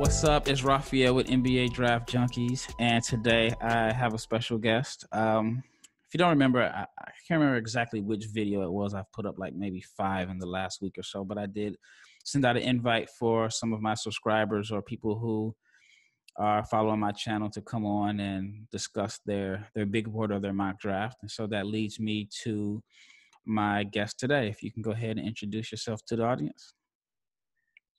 What's up? It's Raphael with NBA Draft Junkies, and today I have a special guest. If you don't remember, I can't remember exactly which video it was. I've put up like maybe 5 in the last week or so, but I did send out an invite for some of my subscribers or people who are following my channel to come on and discuss their big board or their mock draft. And so that leads me to my guest today. If you can go ahead and introduce yourself to the audience.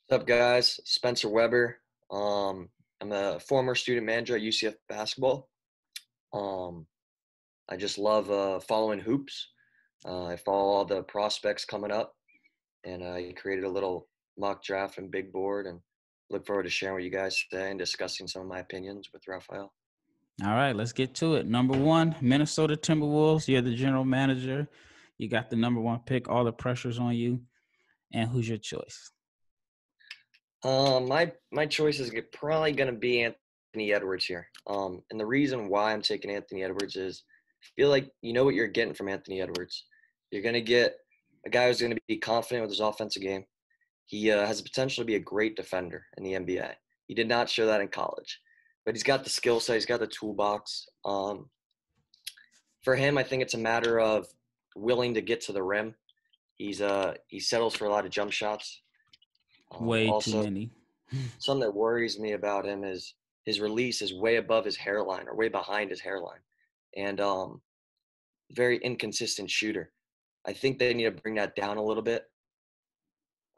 What's up, guys? Spencer Weber. I'm a former student manager at UCF basketball. I just love following hoops. I follow all the prospects coming up, and I created a little mock draft and big board, and look forward to sharing with you guys today and discussing some of my opinions with Raphael. All right, let's get to it. Number 1, Minnesota Timberwolves. You're the general manager. You got the number 1 pick. All the pressure's on you. And who's your choice? My choice is probably going to be Anthony Edwards here. And the reason why I'm taking Anthony Edwards is I feel like you know what you're getting from Anthony Edwards. You're going to get a guy who's going to be confident with his offensive game. He has the potential to be a great defender in the NBA. He did not show that in college, but he's got the skill set. He's got the toolbox. For him, I think it's a matter of willing to get to the rim. He settles for a lot of jump shots. Way too many. Something that worries me about him is his release is way above his hairline or way behind his hairline, and very inconsistent shooter. I think they need to bring that down a little bit.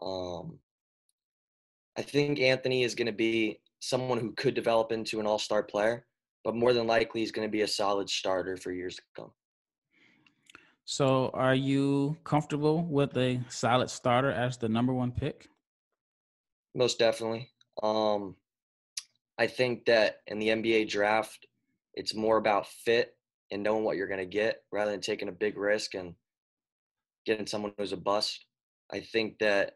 I think Anthony is going to be someone who could develop into an all-star player, but more than likely he's going to be a solid starter for years to come. So are you comfortable with a solid starter as the number 1 pick? Most definitely. I think that in the NBA draft, it's more about fit and knowing what you're going to get rather than taking a big risk and getting someone who's a bust. I think that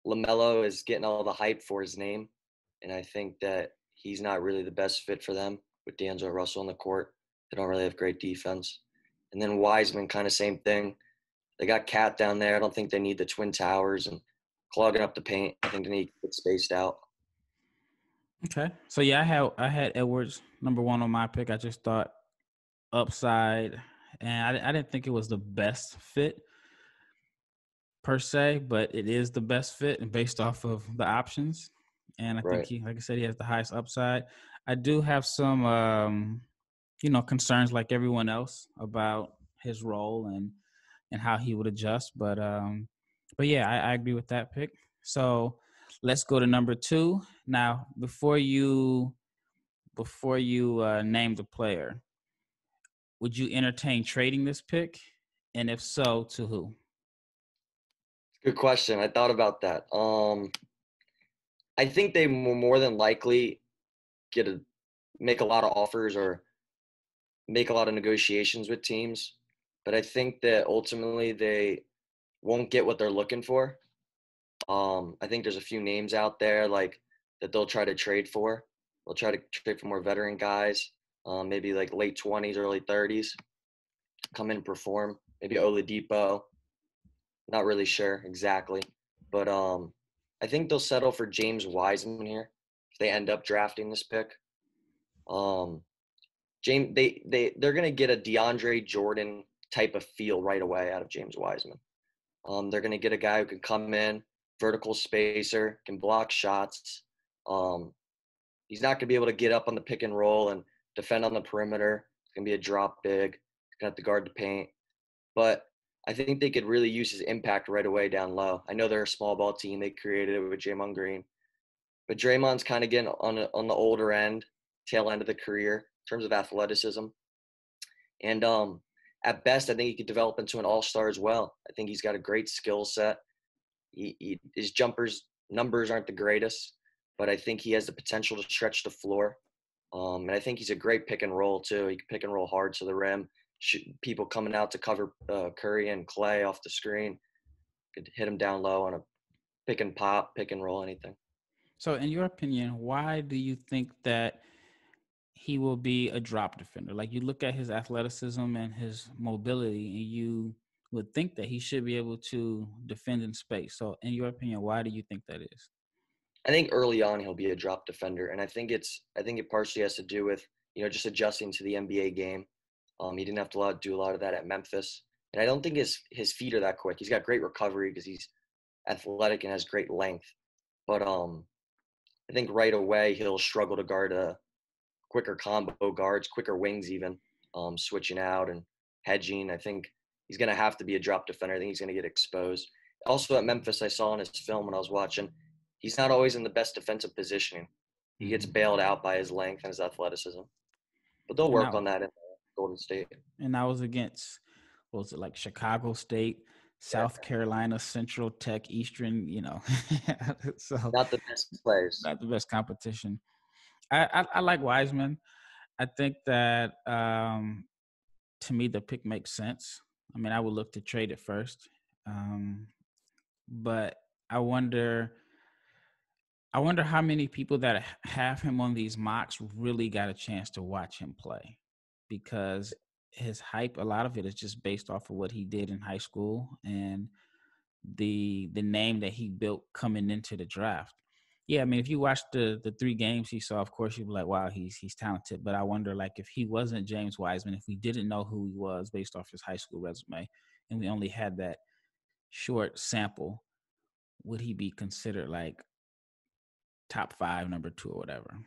LaMelo is getting all the hype for his name, and I think that he's not really the best fit for them with D'Angelo Russell on the court. They don't really have great defense. And then Wiseman, kind of same thing. They got Cat down there. I don't think they need the Twin Towers and clogging up the paint. I think they need to get spaced out. Okay. So yeah, I had Edwards number 1 on my pick. I just thought upside, and I didn't think it was the best fit per se, but it is the best fit and based off of the options. And I think he, like I said, he has the highest upside. I do have some concerns like everyone else about his role and how he would adjust. But yeah, I agree with that pick. So let's go to number 2. Now, before you name the player, would you entertain trading this pick? And if so, to who? Good question. I thought about that. I think they will more than likely make a lot of offers or make a lot of negotiations with teams, but I think that ultimately they won't get what they're looking for. I think there's a few names out there like that they'll try to trade for. They'll try to trade for more veteran guys, maybe like late 20s, early 30s, come in and perform. Maybe Oladipo. Not really sure exactly, but I think they'll settle for James Wiseman here if they end up drafting this pick. They're gonna get a DeAndre Jordan type of feel right away out of James Wiseman. They're gonna get a guy who can come in, vertical spacer, can block shots. He's not gonna be able to get up on the pick and roll and defend on the perimeter. It's gonna be a drop big. He's gonna have to guard the paint, but I think they could really use his impact right away down low. I know they're a small ball team. They created it with Draymond Green. But Draymond's kind of getting on the older end, tail end of the career in terms of athleticism. And at best, I think he could develop into an all-star as well. I think he's got a great skill set. His numbers aren't the greatest, but I think he has the potential to stretch the floor. And I think he's a great pick and roll, too. He can pick and roll hard to the rim. People coming out to cover Curry and Clay off the screen could hit him down low on a pick and pop, pick and roll, anything. So in your opinion, why do you think that he will be a drop defender? Like, you look at his athleticism and his mobility, and you would think that he should be able to defend in space. So in your opinion, why do you think that is? I think early on he'll be a drop defender, and I think it partially has to do with just adjusting to the NBA game. He didn't have to do a lot of that at Memphis, and I don't think his feet are that quick. He's got great recovery because he's athletic and has great length, but I think right away he'll struggle to guard quicker combo guards, quicker wings even, switching out and hedging. I think he's going to have to be a drop defender. I think he's going to get exposed. Also at Memphis, I saw in his film when I was watching, he's not always in the best defensive positioning. He gets bailed out by his length and his athleticism. But they'll work on that in Golden State. And I was against, what was it, like Chicago State, South Carolina, Central Tech, Eastern, so not the best players. Not the best competition. I like Wiseman. I think that to me the pick makes sense. I mean, I would look to trade it first, but I wonder how many people that have him on these mocks really got a chance to watch him play, because his hype, a lot of it is just based off of what he did in high school and the name that he built coming into the draft. Yeah, I mean, if you watch the 3 games he saw, of course you'd be like, wow, he's talented. But I wonder, like, if he wasn't James Wiseman, if we didn't know who he was based off his high school resume, and we only had that short sample, would he be considered like top 5, number 2, or whatever?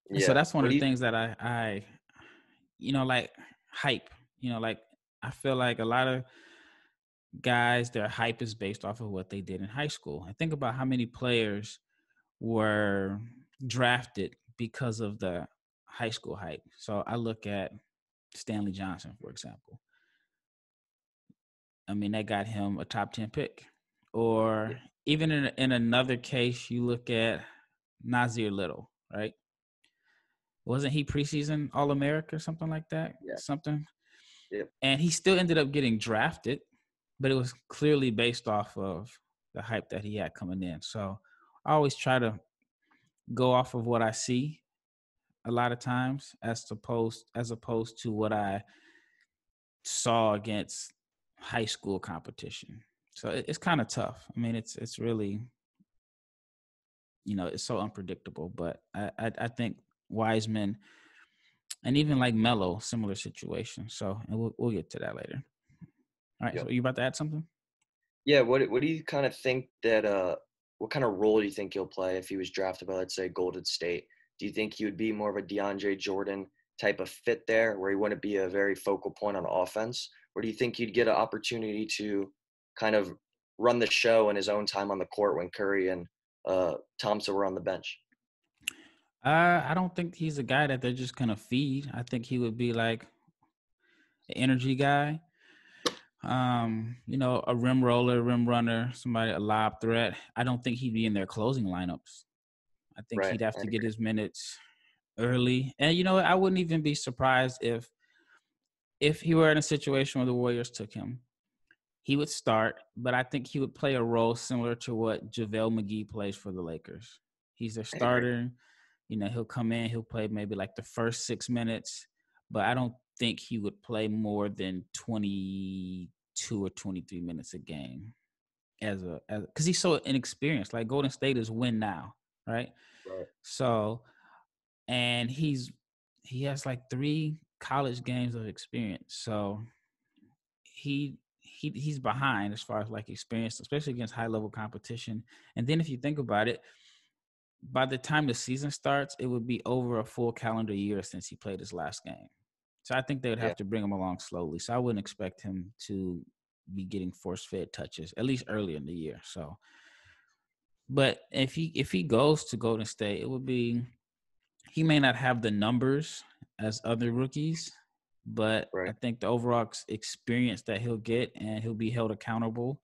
Yeah. So that's one of the things that I like hype. Like I feel like a lot of guys, their hype is based off of what they did in high school. And think about how many players were drafted because of the high school hype. So I look at Stanley Johnson, for example. I mean, that got him a top 10 pick. Or even in another case, you look at Nasir Little, right? Wasn't he preseason All-America or something like that? Yeah. Something. Yeah. And he still ended up getting drafted, but it was clearly based off of the hype that he had coming in. So I always try to go off of what I see a lot of times as opposed to what I saw against high school competition. So it's kind of tough. I mean, it's really, it's so unpredictable. But I think Wiseman and even like Melo, similar situation. So, and we'll get to that later. All right. Yep. So you about to add something? Yeah. What do you kind of think that what kind of role do you think he'll play if he was drafted by, let's say, Golden State? Do you think he would be more of a DeAndre Jordan type of fit there, where he wouldn't be a very focal point on offense? Or do you think he'd get an opportunity to kind of run the show in his own time on the court when Curry and Thompson were on the bench? I don't think he's a guy that they're just going to feed. I think he would be like an energy guy. A rim roller, rim runner, somebody, a lob threat. I don't think he'd be in their closing lineups. I think he'd have to get his minutes early. And I wouldn't even be surprised if he were in a situation where the Warriors took him. He would start, but I think he would play a role similar to what JaVale McGee plays for the Lakers. He's a starter. He'll come in, he'll play maybe like the first 6 minutes, but I don't think he would play more than 22 or 23 minutes a game because he's so inexperienced. Like Golden State is win now, right? Right. So, and he has like 3 college games of experience. So he's behind as far as like experience, especially against high level competition. And then if you think about it, by the time the season starts, it would be over a full calendar year since he played his last game. So I think they would have to bring him along slowly. So I wouldn't expect him to be getting force-fed touches, at least early in the year. So, but if he goes to Golden State, it would be, he may not have the numbers as other rookies, but I think the overall experience that he'll get, and he'll be held accountable,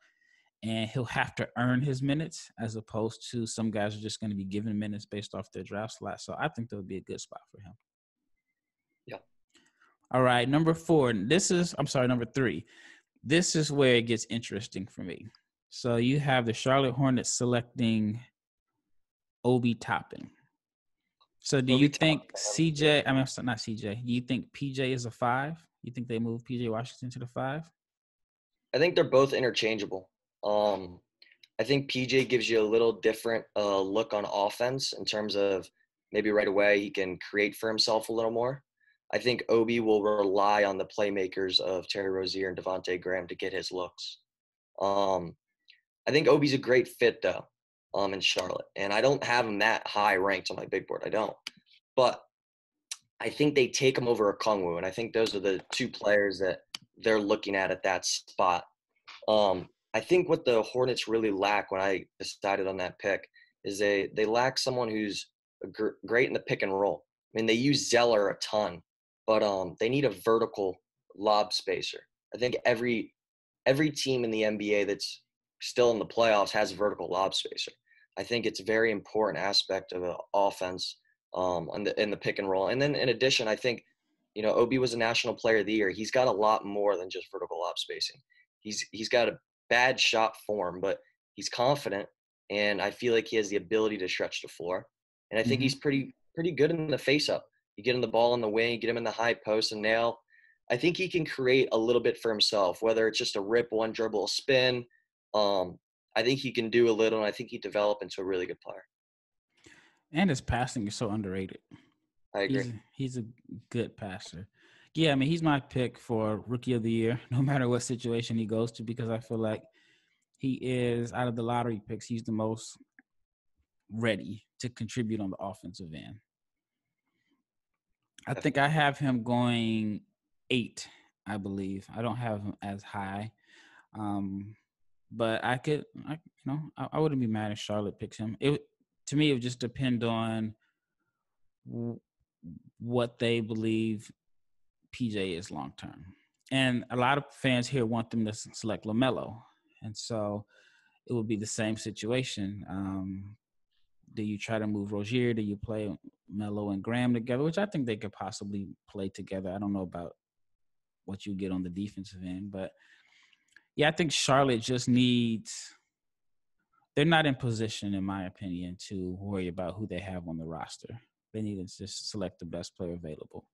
and he'll have to earn his minutes as opposed to some guys are just going to be given minutes based off their draft slot. So I think that would be a good spot for him. Yeah. All right. Number 3. This is where it gets interesting for me. So you have the Charlotte Hornets selecting Obi Toppin. So do you think CJ, I mean, not CJ, do you think PJ is a 5? You think they move PJ Washington to the 5? I think they're both interchangeable. I think PJ gives you a little different look on offense in terms of maybe right away he can create for himself a little more. I think Obi will rely on the playmakers of Terry Rozier and Devontae Graham to get his looks. I think Obi's a great fit though, in Charlotte, and I don't have him that high ranked on my big board. I don't, but I think they take him over Okongwu, and I think those are the two players that they're looking at that spot. I think what the Hornets really lack when I decided on that pick is they lack someone who's great in the pick and roll. I mean, they use Zeller a ton, but they need a vertical lob spacer. I think every team in the NBA that's still in the playoffs has a vertical lob spacer. I think it's a very important aspect of an offense in the pick and roll. And then in addition, I think, Obi was a National Player of the Year. He's got a lot more than just vertical lob spacing. He's got a bad shot form, but he's confident, and I feel like he has the ability to stretch the floor. And I think he's pretty good in the face-up. You get him the ball in the wing, get him in the high post and nail. I think he can create a little bit for himself, whether it's just a rip, one dribble, spin. I think he can do a little, and I think he develop into a really good player. And his passing is so underrated. I agree. He's a good passer. Yeah, I mean, he's my pick for Rookie of the Year, no matter what situation he goes to, because I feel like he is, out of the lottery picks, he's the most ready to contribute on the offensive end. I think I have him going 8, I believe. I don't have him as high. But I wouldn't be mad if Charlotte picks him. To me, it would just depend on what they believe PJ is long term. And a lot of fans here want them to select LaMelo. And so it would be the same situation. Do you try to move Rozier? Do you play Melo and Graham together, which I think they could possibly play together? I don't know about what you get on the defensive end, but yeah, I think Charlotte just they're not in position, in my opinion, to worry about who they have on the roster. They need to just select the best player available.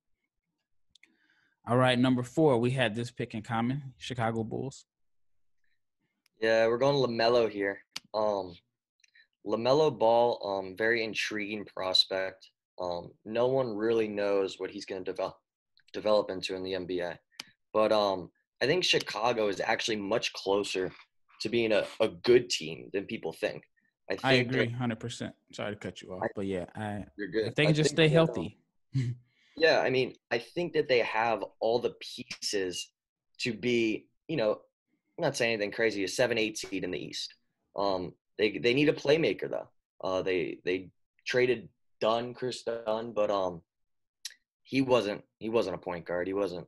All right, number 4, we had this pick in common, Chicago Bulls. Yeah, we're going LaMelo here. LaMelo Ball, very intriguing prospect. No one really knows what he's going to develop into in the NBA. But I think Chicago is actually much closer to being a good team than people think. I agree 100%. Sorry to cut you off, but yeah, you're good. If they can just stay healthy. Yeah, I mean, I think that they have all the pieces to be, I'm not saying anything crazy, a 7-8 seed in the East. They need a playmaker though. They traded Chris Dunn, but he wasn't a point guard. He wasn't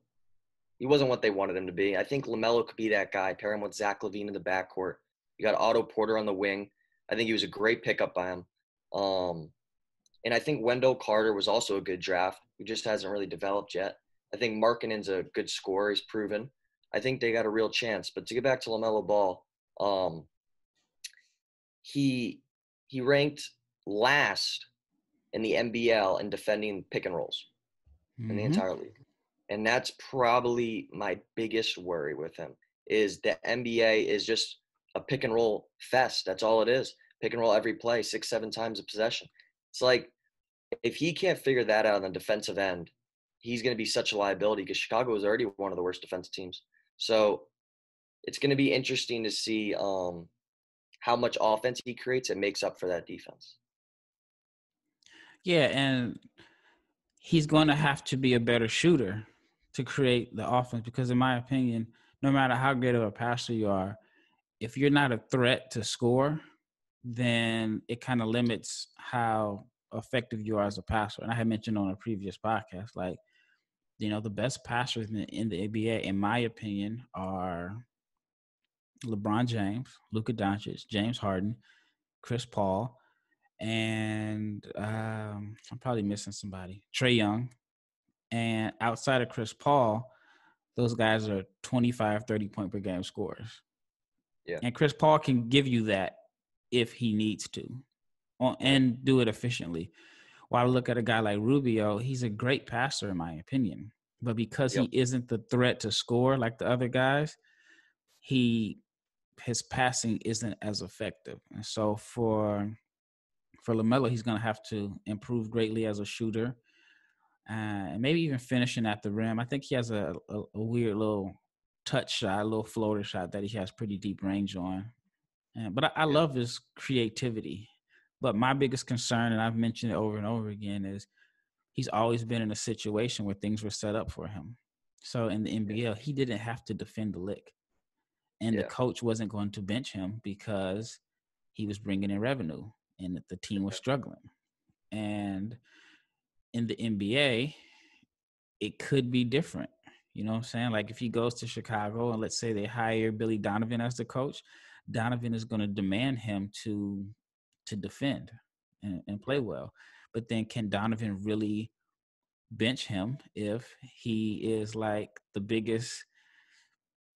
what they wanted him to be. I think LaMelo could be that guy. Pair him with Zach LaVine in the backcourt. You got Otto Porter on the wing. I think he was a great pickup by him. And I think Wendell Carter was also a good draft. He just hasn't really developed yet. I think Markkanen's a good scorer. He's proven. I think they got a real chance. But to get back to LaMelo Ball, he ranked last in the NBL in defending pick and rolls in the entire league. And that's probably my biggest worry with him, is the NBA is just a pick and roll fest. That's all it is. Pick and roll every play, 6-7 times a possession. It's like, if he can't figure that out on the defensive end, he's going to be such a liability, because Chicago is already one of the worst defensive teams. So it's going to be interesting to see how much offense he creates and makes up for that defense. Yeah, and he's going to have to be a better shooter to create the offense, because in my opinion, no matter how great of a passer you are, if you're not a threat to score, then it kind of limits how effective you are as a passer. And I had mentioned on a previous podcast, like, the best passers in the NBA, in my opinion, are LeBron James, Luka Doncic, James Harden, Chris Paul, and I'm probably missing somebody, Trey Young. And outside of Chris Paul, those guys are 25, 30-point per game scorers. Yeah. And Chris Paul can give you that if he needs to, and do it efficiently. While I look at a guy like Rubio, he's a great passer in my opinion. But because he isn't the threat to score like the other guys, he his passing isn't as effective. And so for LaMelo, he's going to have to improve greatly as a shooter, and maybe even finishing at the rim. I think he has a weird little touch shot, a little floater shot that he has pretty deep range on. But I love his creativity. But my biggest concern, and I've mentioned it over and over again, is he's always been in a situation where things were set up for him. So in the NBL, he didn't have to defend the lick. And the coach wasn't going to bench him because he was bringing in revenue and the team was struggling. And in the NBA, it could be different. You know what I'm saying? Like if he goes to Chicago and let's say they hire Billy Donovan as the coach, Donovan is going to demand him to defend and play well. But then can Donovan really bench him if he is like the biggest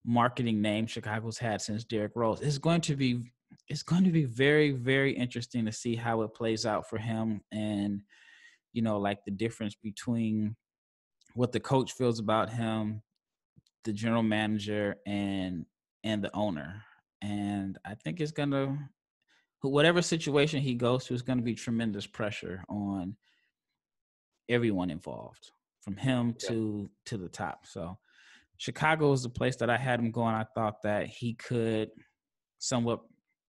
marketing name Chicago's had since Derrick Rose? It's going to be very, very interesting to see how it plays out for him, and you know, like the difference between what the coach feels about him, the general manager, and the owner. And I think it's gonna, whatever situation he goes to, is going to be tremendous pressure on everyone involved, from him to the top. So Chicago is the place that I had him going. I thought that he could somewhat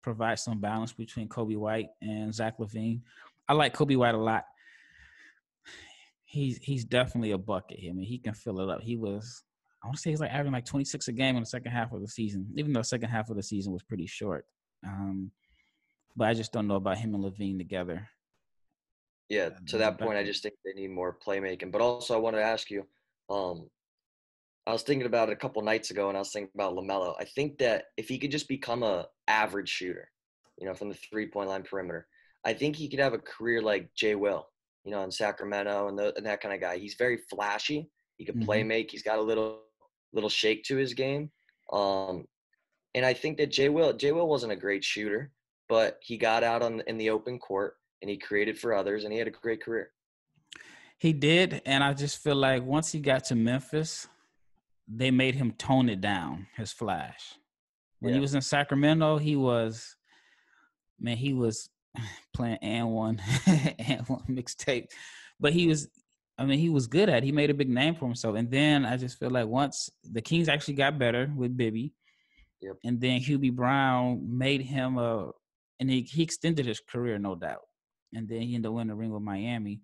provide some balance between Kobe White and Zach LaVine. I like Kobe White a lot. He's definitely a bucket. I mean, he can fill it up. I want to say he's like averaging like 26 a game in the second half of the season, even though the second half of the season was pretty short. But I just don't know about him and LaVine together. Yeah, to that point, I just think they need more playmaking. But also, I want to ask you, I was thinking about it a couple nights ago, and I was thinking about LaMelo. I think that if he could just become a average shooter, you know, from the 3-point line perimeter, I think he could have a career like Jay Will, you know, in Sacramento and that kind of guy. He's very flashy. He can play make. He's got a little shake to his game. And I think that Jay Will wasn't a great shooter, but he got out in the open court and he created for others, and he had a great career. He did, and I just feel like once he got to Memphis, they made him tone it down, his flash. When he was in Sacramento, he was playing and one mixtape, but he was good at it. He made a big name for himself. And then I just feel like once the Kings actually got better with Bibby, and then Hubie Brown made him and he extended his career, no doubt. And then he ended up winning the ring with Miami.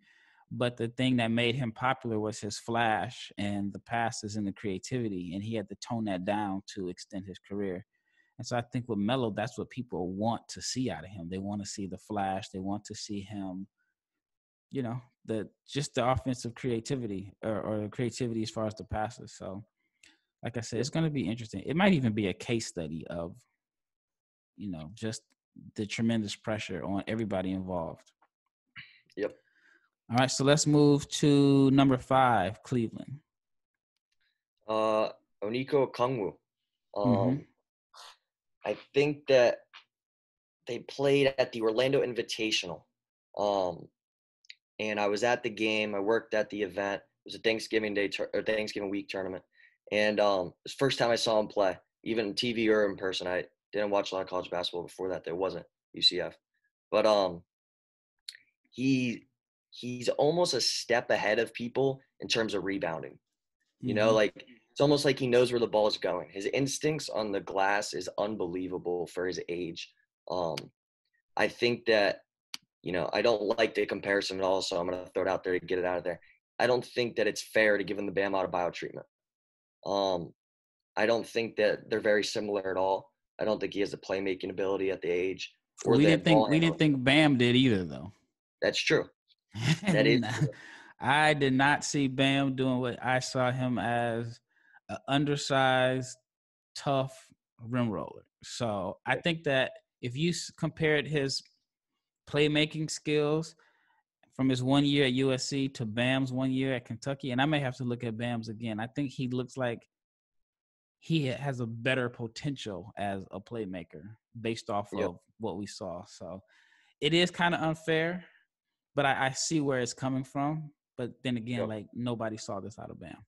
But the thing that made him popular was his flash and the passes and the creativity, and he had to tone that down to extend his career. And so I think with Melo, that's what people want to see out of him. They want to see the flash. They want to see him, you know, the offensive creativity or the creativity as far as the passes. So, like I said, it's going to be interesting. It might even be a case study of, you know, just the tremendous pressure on everybody involved. Yep. All right, so let's move to number 5, Cleveland. Onyeka Okongwu. I think that they played at the Orlando Invitational. And I was at the game. I worked at the event. It was a Thanksgiving Thanksgiving week tournament. And it was the first time I saw him play, even on TV or in person. I didn't watch a lot of college basketball before that. There wasn't UCF. But he's almost a step ahead of people in terms of rebounding. You know, like it's almost like he knows where the ball is going. His instincts on the glass is unbelievable for his age. I think that, you know, I don't like the comparison at all, so I'm going to throw it out there to get it out of there. I don't think that it's fair to give him the Bam Adebayo treatment. I don't think that they're very similar at all. I don't think he has the playmaking ability at the age. We didn't think Bam did either, though. That's true. That is true. I did not see Bam doing what I saw him as an undersized, tough rim roller. So I think that if you compared his playmaking skills from his 1 year at USC to Bam's 1 year at Kentucky, and I may have to look at Bam's again, I think he looks like he has a better potential as a playmaker based off of what we saw. So it is kind of unfair, but I see where it's coming from. But then again, like nobody saw this out of Bam.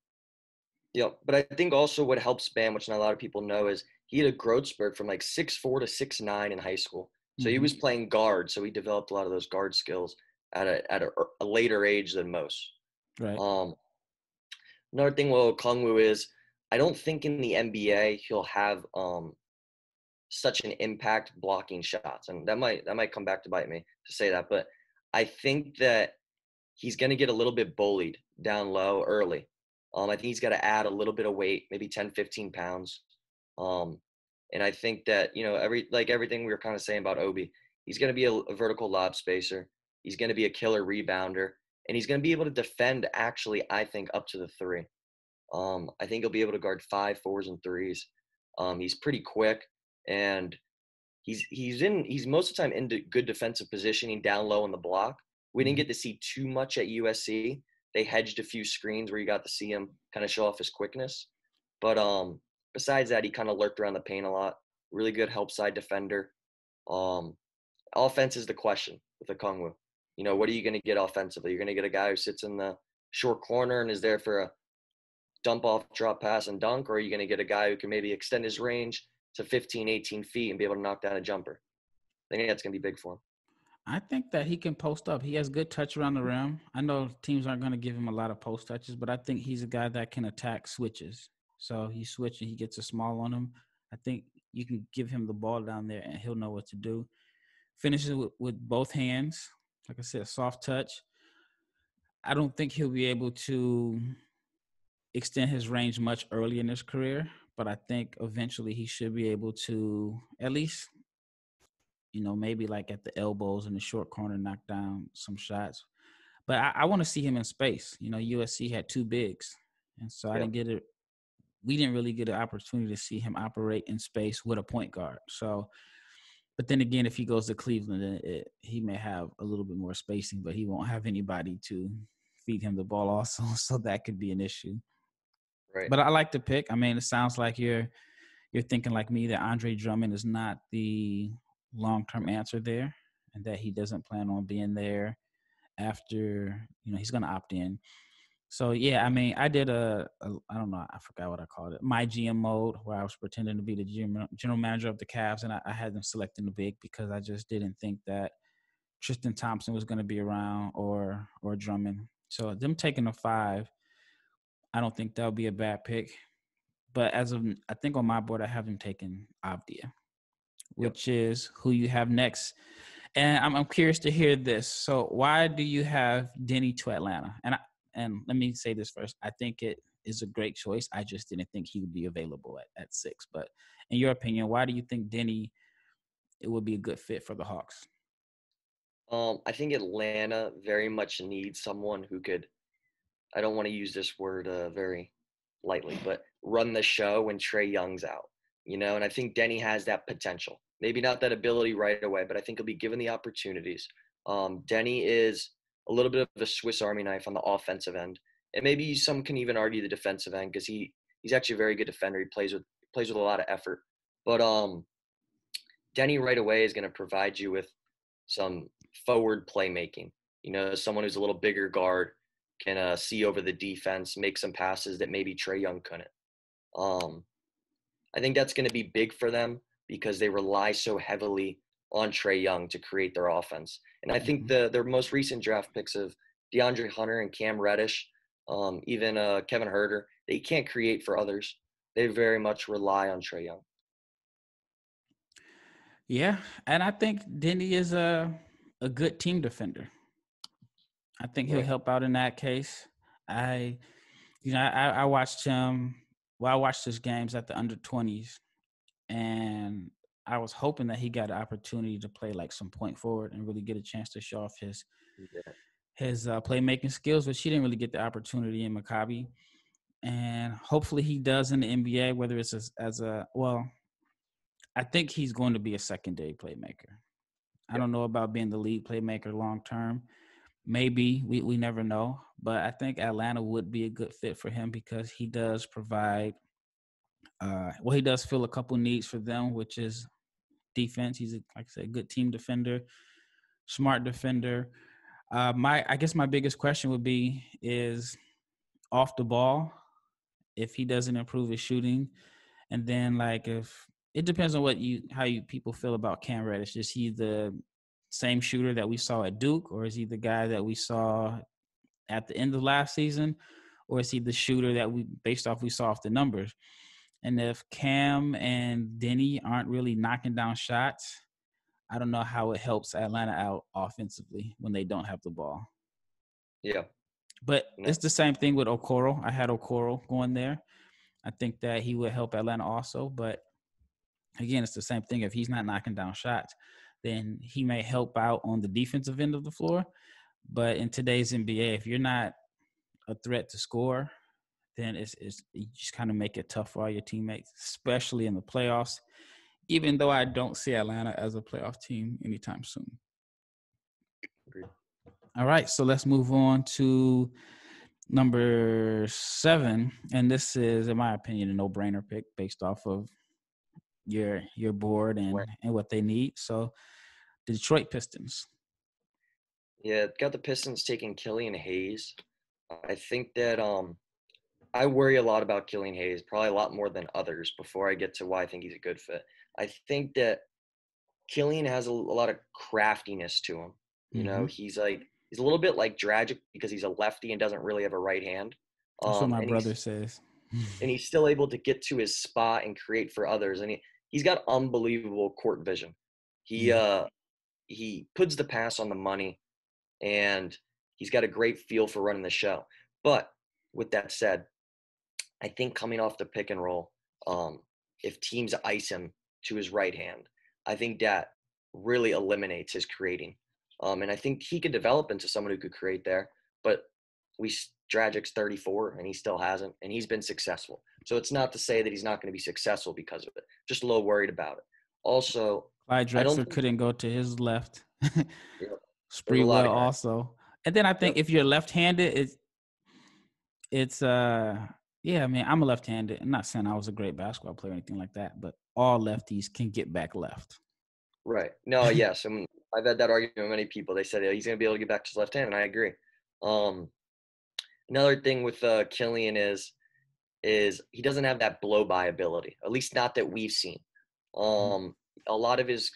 Yep. But I think also what helps Bam, which not a lot of people know, is he had a growth spurt from like 6'4" to 6'9" in high school. So he Mm-hmm. was playing guard, so he developed a lot of those guard skills at a later age than most. Right. Um, Another thing with Okongwu is I don't think in the NBA he'll have such an impact blocking shots, and that might come back to bite me to say that, but I think that he's going to get a little bit bullied down low early. I think he's got to add a little bit of weight, maybe 10, 15 pounds. Um, and I think that, everything we were kind of saying about Obi, he's going to be a vertical lob spacer. He's going to be a killer rebounder, and he's going to be able to defend actually, I think, up to the three. I think he'll be able to guard 5, 4s, and 3s. He's pretty quick, and he's most of the time in good defensive positioning down low on the block. We didn't get to see too much at USC. They hedged a few screens where you got to see him kind of show off his quickness. But besides that, he kind of lurked around the paint a lot. Really good help side defender. Offense is the question with Okongwu. What are you going to get offensively? You're going to get a guy who sits in the short corner and is there for a dump off, drop pass, and dunk, or are you going to get a guy who can maybe extend his range to 15, 18 feet and be able to knock down a jumper? I think that's going to be big for him. I think that he can post up. He has good touch around the rim. I know teams aren't going to give him a lot of post touches, but I think he's a guy that can attack switches. So he switches, he gets a small on him. I think you can give him the ball down there and he'll know what to do. Finishes with both hands. Like I said, soft touch. I don't think he'll be able to extend his range much early in his career, but I think eventually he should be able to at least, maybe like at the elbows in the short corner, knock down some shots. But I want to see him in space. USC had two bigs, and so we didn't really get an opportunity to see him operate in space with a point guard. So, but then again, if he goes to Cleveland, he may have a little bit more spacing, but he won't have anybody to feed him the ball also. So that could be an issue. Right. But I like the pick. I mean, it sounds like you're thinking like me that Andre Drummond is not the long-term answer there, and that he doesn't plan on being there after, he's going to opt in. So, yeah, I mean, I did I don't know, I forgot what I called it, my GM mode, where I was pretending to be the general manager of the Cavs, and I had them selecting the big because I just didn't think that Tristan Thompson was going to be around or Drummond. So them taking a 5, I don't think that'll be a bad pick. But I think on my board, I have them taking Avdija, which is who you have next. And I'm curious to hear this. So why do you have Deni to Atlanta? And let me say this first. I think it is a great choice. I just didn't think he would be available at 6. But in your opinion, why do you think Deni, it would be a good fit for the Hawks? I think Atlanta very much needs someone who could, I don't want to use this word very lightly, but run the show when Trae Young's out, and I think Deni has that potential. Maybe not that ability right away, but I think he'll be given the opportunities. Deni is a little bit of a Swiss Army knife on the offensive end, and maybe some can even argue the defensive end because he's actually a very good defender. He plays with a lot of effort, but Deni right away is going to provide you with some forward playmaking. Someone who's a little bigger guard can see over the defense, make some passes that maybe Trae Young couldn't. I think that's going to be big for them because they rely so heavily on Trae Young to create their offense. And I think their most recent draft picks of DeAndre Hunter and Cam Reddish, even Kevin Huerter, they can't create for others. They very much rely on Trae Young. Yeah, and I think Deni is a good team defender. I think he'll help out in that case. I watched him. Well, I watched his games at the under-20s, and I was hoping that he got an opportunity to play like some point forward and really get a chance to show off his playmaking skills, but he didn't really get the opportunity in Maccabi. And hopefully he does in the NBA, whether it's I think he's going to be a secondary playmaker. I don't know about being the lead playmaker long term. Maybe, we never know. But I think Atlanta would be a good fit for him because he does provide he does fill a couple needs for them, which is defense. He's, like I said, a good team defender, smart defender. I guess my biggest question would be is off the ball, if he doesn't improve his shooting, and then like if it depends on how you people feel about Cam Reddish. Is he the same shooter that we saw at Duke, or is he the guy that we saw at the end of last season, or is he the shooter that we saw off the numbers? And if Cam and Deni aren't really knocking down shots, I don't know how it helps Atlanta out offensively when they don't have the ball. Yeah. But No. it's the same thing with Okoro. I had Okoro going there. I think that he would help Atlanta also. But again, it's the same thing. If he's not knocking down shots, then he may help out on the defensive end of the floor. But in today's NBA, if you're not a threat to score, then it's you just kind of make it tough for all your teammates, especially in the playoffs, even though I don't see Atlanta as a playoff team anytime soon. Agreed. All right, so let's move on to number 7. And this is, in my opinion, a no-brainer pick based off of your board and what they need. So the Detroit Pistons. Yeah, got the Pistons taking Killian Hayes. I think that I worry a lot about Killian Hayes, probably a lot more than others before I get to why I think he's a good fit. I think that Killian has a lot of craftiness to him. You know, he's a little bit like Dragic because he's a lefty and doesn't really have a right hand. That's what my brother says. And he's still able to get to his spot and create for others. And he's got unbelievable court vision. He puts the pass on the money, and he's got a great feel for running the show. But with that said, I think coming off the pick and roll, if teams ice him to his right hand, I think that really eliminates his creating. And I think he could develop into someone who could create there. But Dragic's 34, and he still hasn't, and he's been successful. So it's not to say that he's not going to be successful because of it. Just a little worried about it. Also, Clyde Drexler couldn't go to his left. Spreewell also. And then I think if you're left-handed, it's yeah, I mean, I'm a left-handed. I'm not saying I was a great basketball player or anything like that, but all lefties can get back left. Right. No, yes. And I've had that argument with many people. They said he's going to be able to get back to his left hand, and I agree. Another thing with Killian is he doesn't have that blow-by ability, at least not that we've seen. A lot of his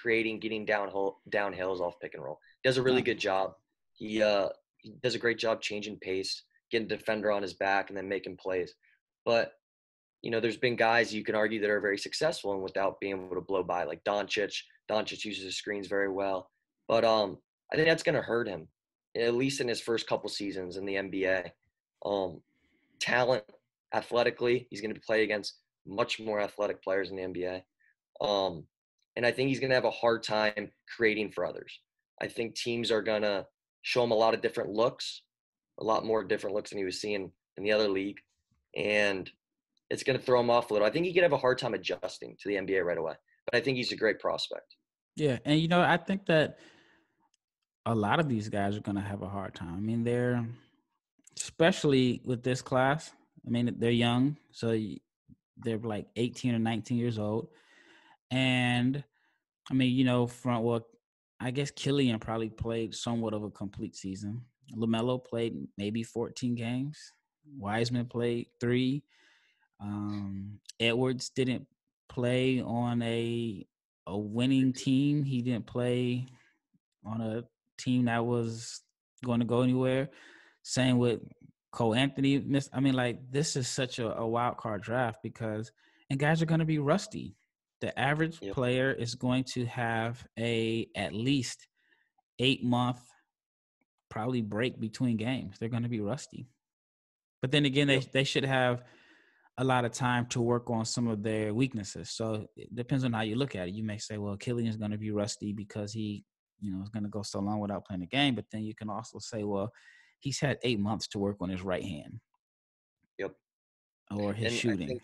creating, getting downhills off pick and roll. He does a really good job. He does a great job changing pace, getting a defender on his back, and then making plays. But, you know, there's been guys you can argue that are very successful and without being able to blow by, like Doncic. Doncic uses his screens very well. But I think that's going to hurt him, at least in his first couple seasons in the NBA. Talent, athletically, he's going to play against much more athletic players in the NBA. And I think he's going to have a hard time creating for others. I think teams are going to show him a lot of different looks, a lot more different looks than he was seeing in the other league. And it's going to throw him off a little. I think he could have a hard time adjusting to the NBA right away. But I think he's a great prospect. Yeah, and, you know, I think that a lot of these guys are going to have a hard time. I mean, they're – especially with this class, I mean, they're young. So they're like 18 or 19 years old. And, I mean, you know, I guess Killian probably played somewhat of a complete season. LaMelo played maybe 14 games. Wiseman played 3. Edwards didn't play on a winning team. He didn't play on a team that was going to go anywhere. Same with Cole Anthony. I mean, like, this is such a wild card draft because guys are going to be rusty. The average player is going to have at least 8-month probably break between games. They're going to be rusty. But then again, they should have a lot of time to work on some of their weaknesses. So it depends on how you look at it. You may say, well, Killian's going to be rusty because he, you know, is going to go so long without playing the game. But then you can also say, well, he's had 8 months to work on his right hand. Yep. Or his shooting.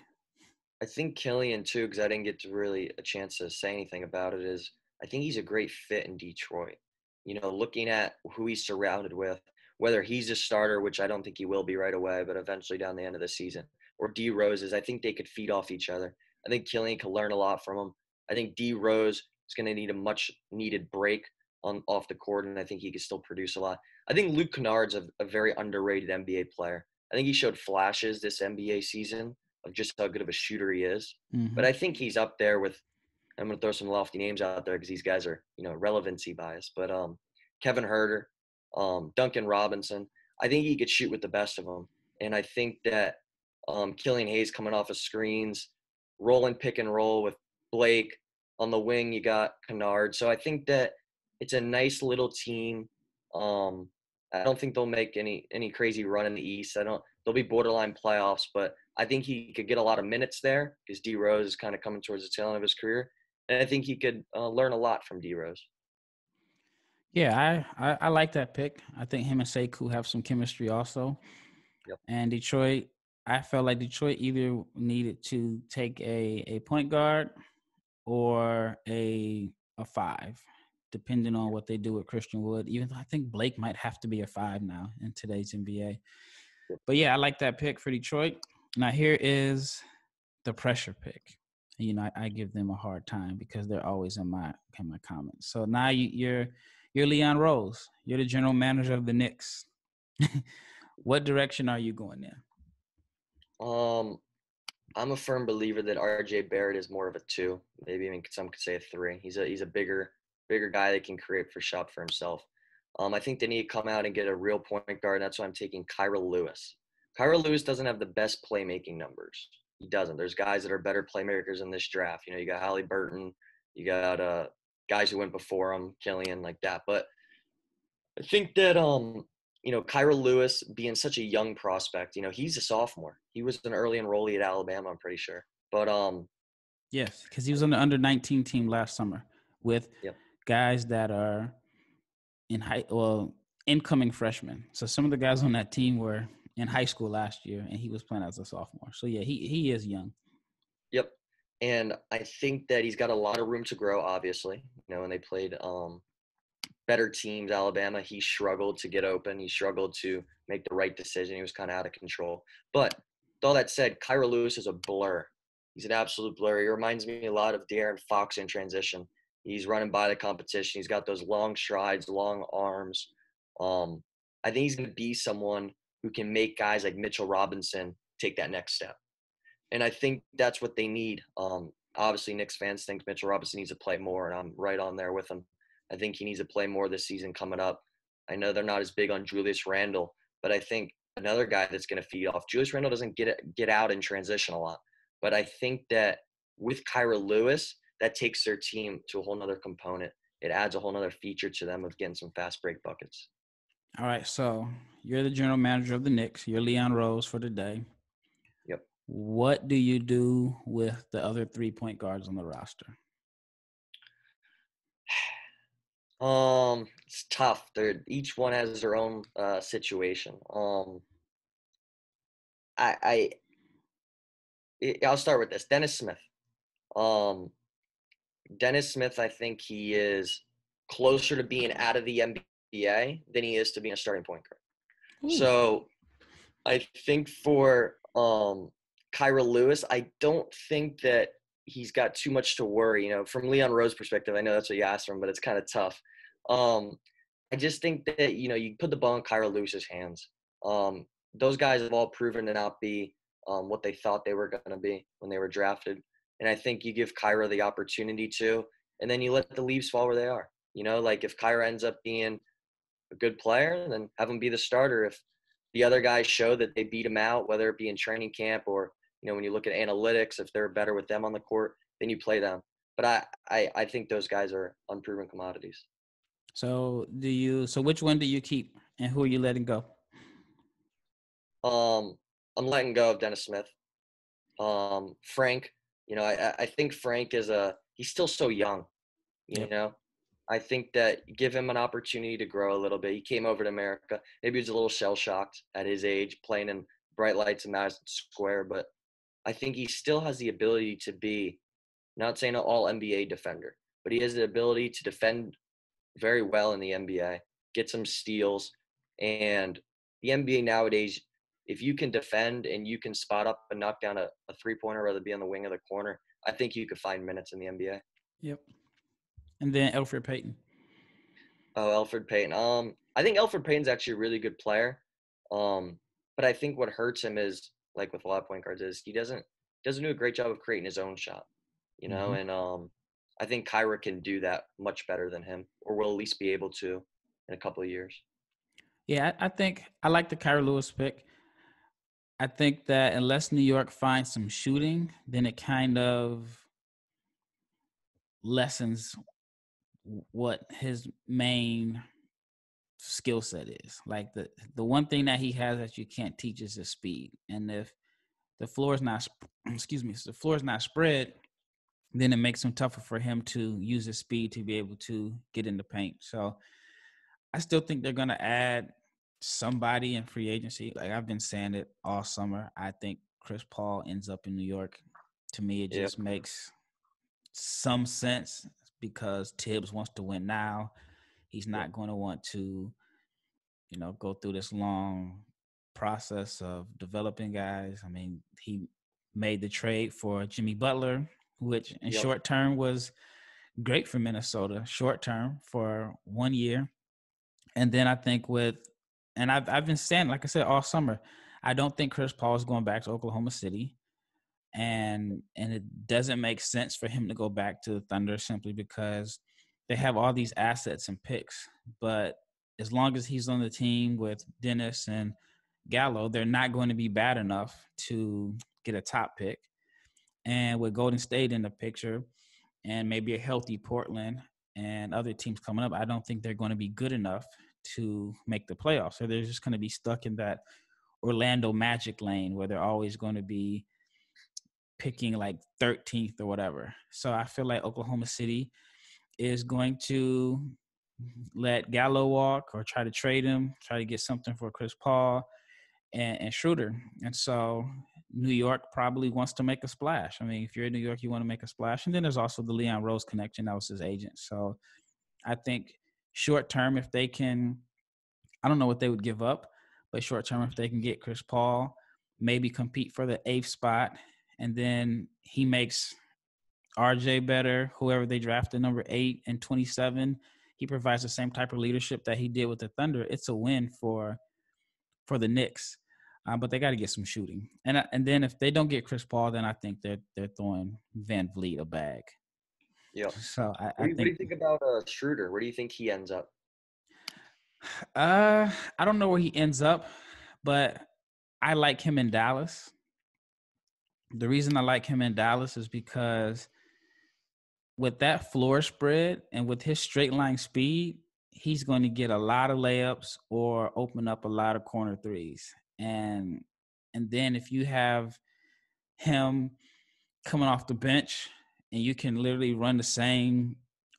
I think Killian, too, because I didn't get to really a chance to say anything about it, is I think he's a great fit in Detroit. You know, looking at who he's surrounded with, whether he's a starter, which I don't think he will be right away, but eventually down the end of the season, or D Roses, I think they could feed off each other. I think Killian could learn a lot from him. I think D Rose is going to need a much needed break off the court, and I think he could still produce a lot. I think Luke Kennard's a very underrated NBA player. I think he showed flashes this NBA season of just how good of a shooter he is. Mm-hmm. But I think he's up there with, I'm going to throw some lofty names out there because these guys are, relevancy bias. But Kevin Huerter, Duncan Robinson, I think he could shoot with the best of them. And I think that Killian Hayes coming off of screens, rolling pick and roll with Blake. On the wing, you got Kennard. So I think that it's a nice little team. I don't think they'll make any crazy run in the East. They'll be borderline playoffs, but I think he could get a lot of minutes there because D Rose is kind of coming towards the tail end of his career. And I think he could learn a lot from D Rose. Yeah, I like that pick. I think him and Sekou have some chemistry also. Yep. And Detroit, I felt like Detroit either needed to take a point guard or a 5, depending on what they do with Christian Wood. Even though I think Blake might have to be a 5 now in today's NBA. But yeah, I like that pick for Detroit. Now here is the pressure pick. I give them a hard time because they're always in my comments. So now you're Leon Rose. You're the general manager of the Knicks. What direction are you going in? I'm a firm believer that RJ Barrett is more of a 2. Maybe even some could say a 3. He's a bigger guy that can create for shot for himself. I think they need to come out and get a real point guard. And that's why I'm taking Kira Lewis. Kira Lewis doesn't have the best playmaking numbers. He doesn't. There's guys that are better playmakers in this draft. You got Haliburton. You got guys who went before him, Killian, like that. But I think that Kira Lewis being such a young prospect, he's a sophomore. He was an early enrollee at Alabama, I'm pretty sure. But yes, because he was on the under-19 team last summer with guys that are incoming freshmen. So some of the guys on that team were in high school last year, and he was playing as a sophomore. So yeah, he is young. Yep. And I think that he's got a lot of room to grow, obviously. When they played better teams, Alabama, he struggled to get open. He struggled to make the right decision. He was kind of out of control. But with all that said, Kira Lewis is a blur. He's an absolute blur. He reminds me a lot of De'Aaron Fox in transition. He's running by the competition. He's got those long strides, long arms. I think he's going to be someone who can make guys like Mitchell Robinson take that next step. And I think that's what they need. Obviously, Knicks fans think Mitchell Robinson needs to play more, and I'm right on there with him. I think he needs to play more this season coming up. I know they're not as big on Julius Randle, but I think another guy that's going to feed off. Julius Randle doesn't get out in transition a lot. But I think that with Kira Lewis, that takes their team to a whole nother component. It adds a whole nother feature to them of getting some fast break buckets. All right, so you're the general manager of the Knicks. You're Leon Rose for the day. Yep. What do you do with the other 3 point guards on the roster? It's tough. Each one has their own situation. I'll start with this. Dennis Smith. Dennis Smith, I think he is closer to being out of the NBA than he is to being a starting point guard. Ooh. So I think for Kira Lewis, I don't think that he's got too much to worry. From Leon Rose's perspective, I know that's what you asked from, but it's kind of tough. I just think that, you put the ball in Kira Lewis's hands. Those guys have all proven to not be what they thought they were going to be when they were drafted. And I think you give Kira the opportunity to, and then you let the leaves fall where they are. Like if Kira ends up being a good player, then have him be the starter. If the other guys show that they beat him out, whether it be in training camp or, when you look at analytics, if they're better with them on the court, then you play them. But I think those guys are unproven commodities. So which one do you keep and who are you letting go? I'm letting go of Dennis Smith. Frank, I think Frank he's still so young, you know. I think that give him an opportunity to grow a little bit. He came over to America. Maybe he was a little shell-shocked at his age, playing in bright lights in Madison Square, but I think he still has the ability to be, not saying an all-NBA defender, but he has the ability to defend very well in the NBA, get some steals, and the NBA nowadays, if you can defend and you can spot up and knock down a three-pointer, rather be on the wing of the corner, I think you could find minutes in the NBA. Yep. And then Elfir Payton. Oh, Elfir Payton. I think Elfir Payton's actually a really good player. But I think what hurts him is like with a lot of point guards, is he doesn't do a great job of creating his own shot, Mm-hmm. and I think Kyra can do that much better than him, or will at least be able to in a couple of years. Yeah, I think I like the Kyra Lewis pick. I think that unless New York finds some shooting, then it kind of lessens what his main skill set is. Like the one thing that he has that you can't teach is his speed. And if the floor is not, excuse me, if the floor is not spread, then it makes him tougher for him to use his speed to be able to get in the paint. So I still think they're going to add somebody in free agency. Like I've been saying it all summer. I think Chris Paul ends up in New York. To me, it Yeah, just makes some sense because Tibbs wants to win now. He's yeah, not going to want to, go through this long process of developing guys. I mean, he made the trade for Jimmy Butler, which in yep, short term was great for Minnesota, short term for 1 year. And then I think and I've been saying, like I said, all summer, I don't think Chris Paul is going back to Oklahoma City. And it doesn't make sense for him to go back to the Thunder simply because they have all these assets and picks. But as long as he's on the team with Dennis and Gallo, they're not going to be bad enough to get a top pick. And with Golden State in the picture and maybe a healthy Portland and other teams coming up, I don't think they're going to be good enough to make the playoffs. So they're just going to be stuck in that Orlando Magic lane where they're always going to be picking like 13th or whatever. So I feel like Oklahoma City is going to let Gallo walk or try to trade him, try to get something for Chris Paul and Schroeder. And so New York probably wants to make a splash. I mean, if you're in New York, you want to make a splash. And then there's also the Leon Rose connection. That was his agent. So I think short term, if they can, I don't know what they would give up, but short term, if they can get Chris Paul, maybe compete for the 8th spot, and then he makes RJ better, whoever they drafted number 8 and 27, he provides the same type of leadership that he did with the Thunder. It's a win for the Knicks, but they got to get some shooting. And then if they don't get Chris Paul, then I think they're throwing Van Vliet a bag. yep. So What I do you think think about Schroeder? Where do you think he ends up? I don't know where he ends up, but I like him in Dallas. The reason I like him in Dallas is because with that floor spread and with his straight line speed, he's going to get a lot of layups or open up a lot of corner threes. And then if you have him coming off the bench and you can literally run the same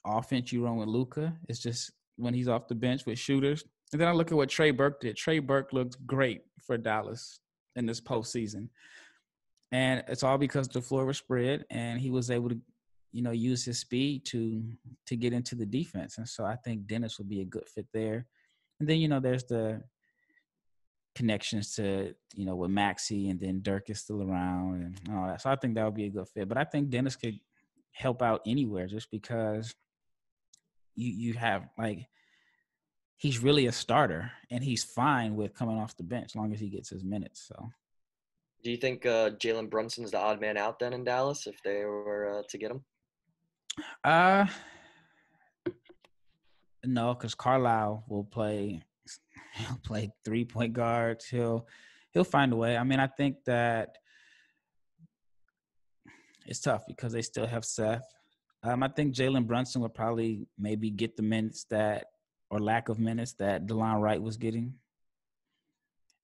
offense you run with Luka, it's just when he's off the bench with shooters. And then I look at what Trey Burke did. Trey Burke looked great for Dallas in this postseason. And it's all because the floor was spread and he was able to, use his speed to get into the defense. And so I think Dennis will be a good fit there. And then, there's the connections to, with Maxey, and then Dirk is still around and all that. So I think that would be a good fit. But I think Dennis could help out anywhere just because you have like he's really a starter and he's fine with coming off the bench as long as he gets his minutes. So Do you think Jalen Brunson's the odd man out then in Dallas if they were to get him? uh no, because Carlisle will play. He'll play 3-point guards. He'll find a way. I mean, I think that it's tough because they still have Seth. I think Jalen Brunson would probably maybe get the minutes that, or lack of minutes that DeLon Wright was getting.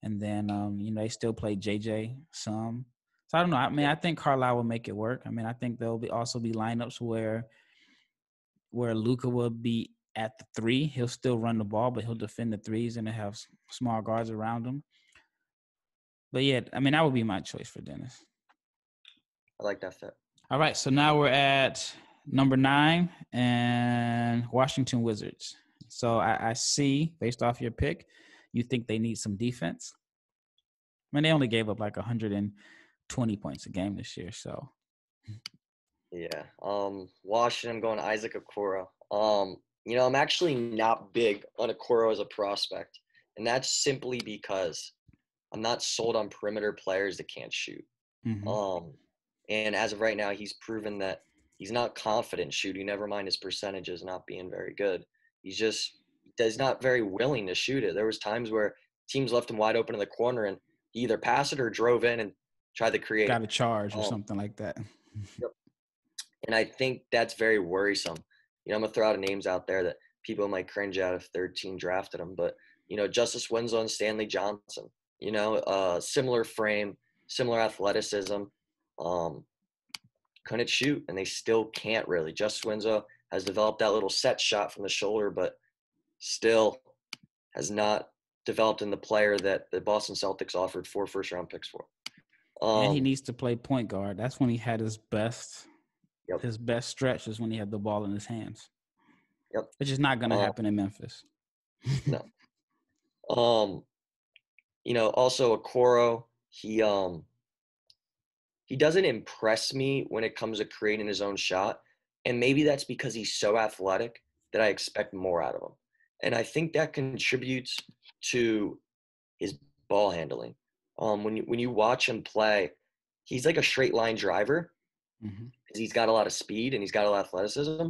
And then, they still play JJ some. So I don't know. I mean, Yeah. I think Carlisle will make it work. I mean, I think there'll also be lineups where Luka will be at the 3. He'll still run the ball, but he'll defend the threes and they have small guards around him. But yeah, I mean, that would be my choice for Dennis. I like that fit. All right, so now we're at number 9 and Washington Wizards. So I see, based off your pick, you think they need some defense. I mean, they only gave up like 120 points a game this year, so. Yeah. Washington, I'm going Isaac Okoro. I'm actually not big on Okoro as a prospect, and that's simply because I'm not sold on perimeter players that can't shoot. Mm-hmm. And as of right now, he's proven that he's not confident shooting, never mind his percentages not being very good. He's not very willing to shoot it. There was times where teams left him wide open in the corner and he either passed it or drove in and tried to create. Got a charge or Um, something like that. yep. And I think that's very worrisome. I'm going to throw out names out there that people might cringe at if their team drafted him. But, Justice Winslow and Stanley Johnson, similar frame, similar athleticism. Couldn't shoot, and they still can't really. Justice Winslow has developed that little set shot from the shoulder, but still has not developed in the player that the Boston Celtics offered 4 first-round picks for. And he needs to play point guard. That's when he had his best. Yep. His best stretch is when he had the ball in his hands. Yep. Which is not going to happen in Memphis. No. Also Okoro, he doesn't impress me when it comes to creating his own shot. And maybe that's because he's so athletic that I expect more out of him. And I think that contributes to his ball handling. When you watch him play, he's like a straight line driver. Mm-hmm. He's got a lot of speed and he's got a lot of athleticism.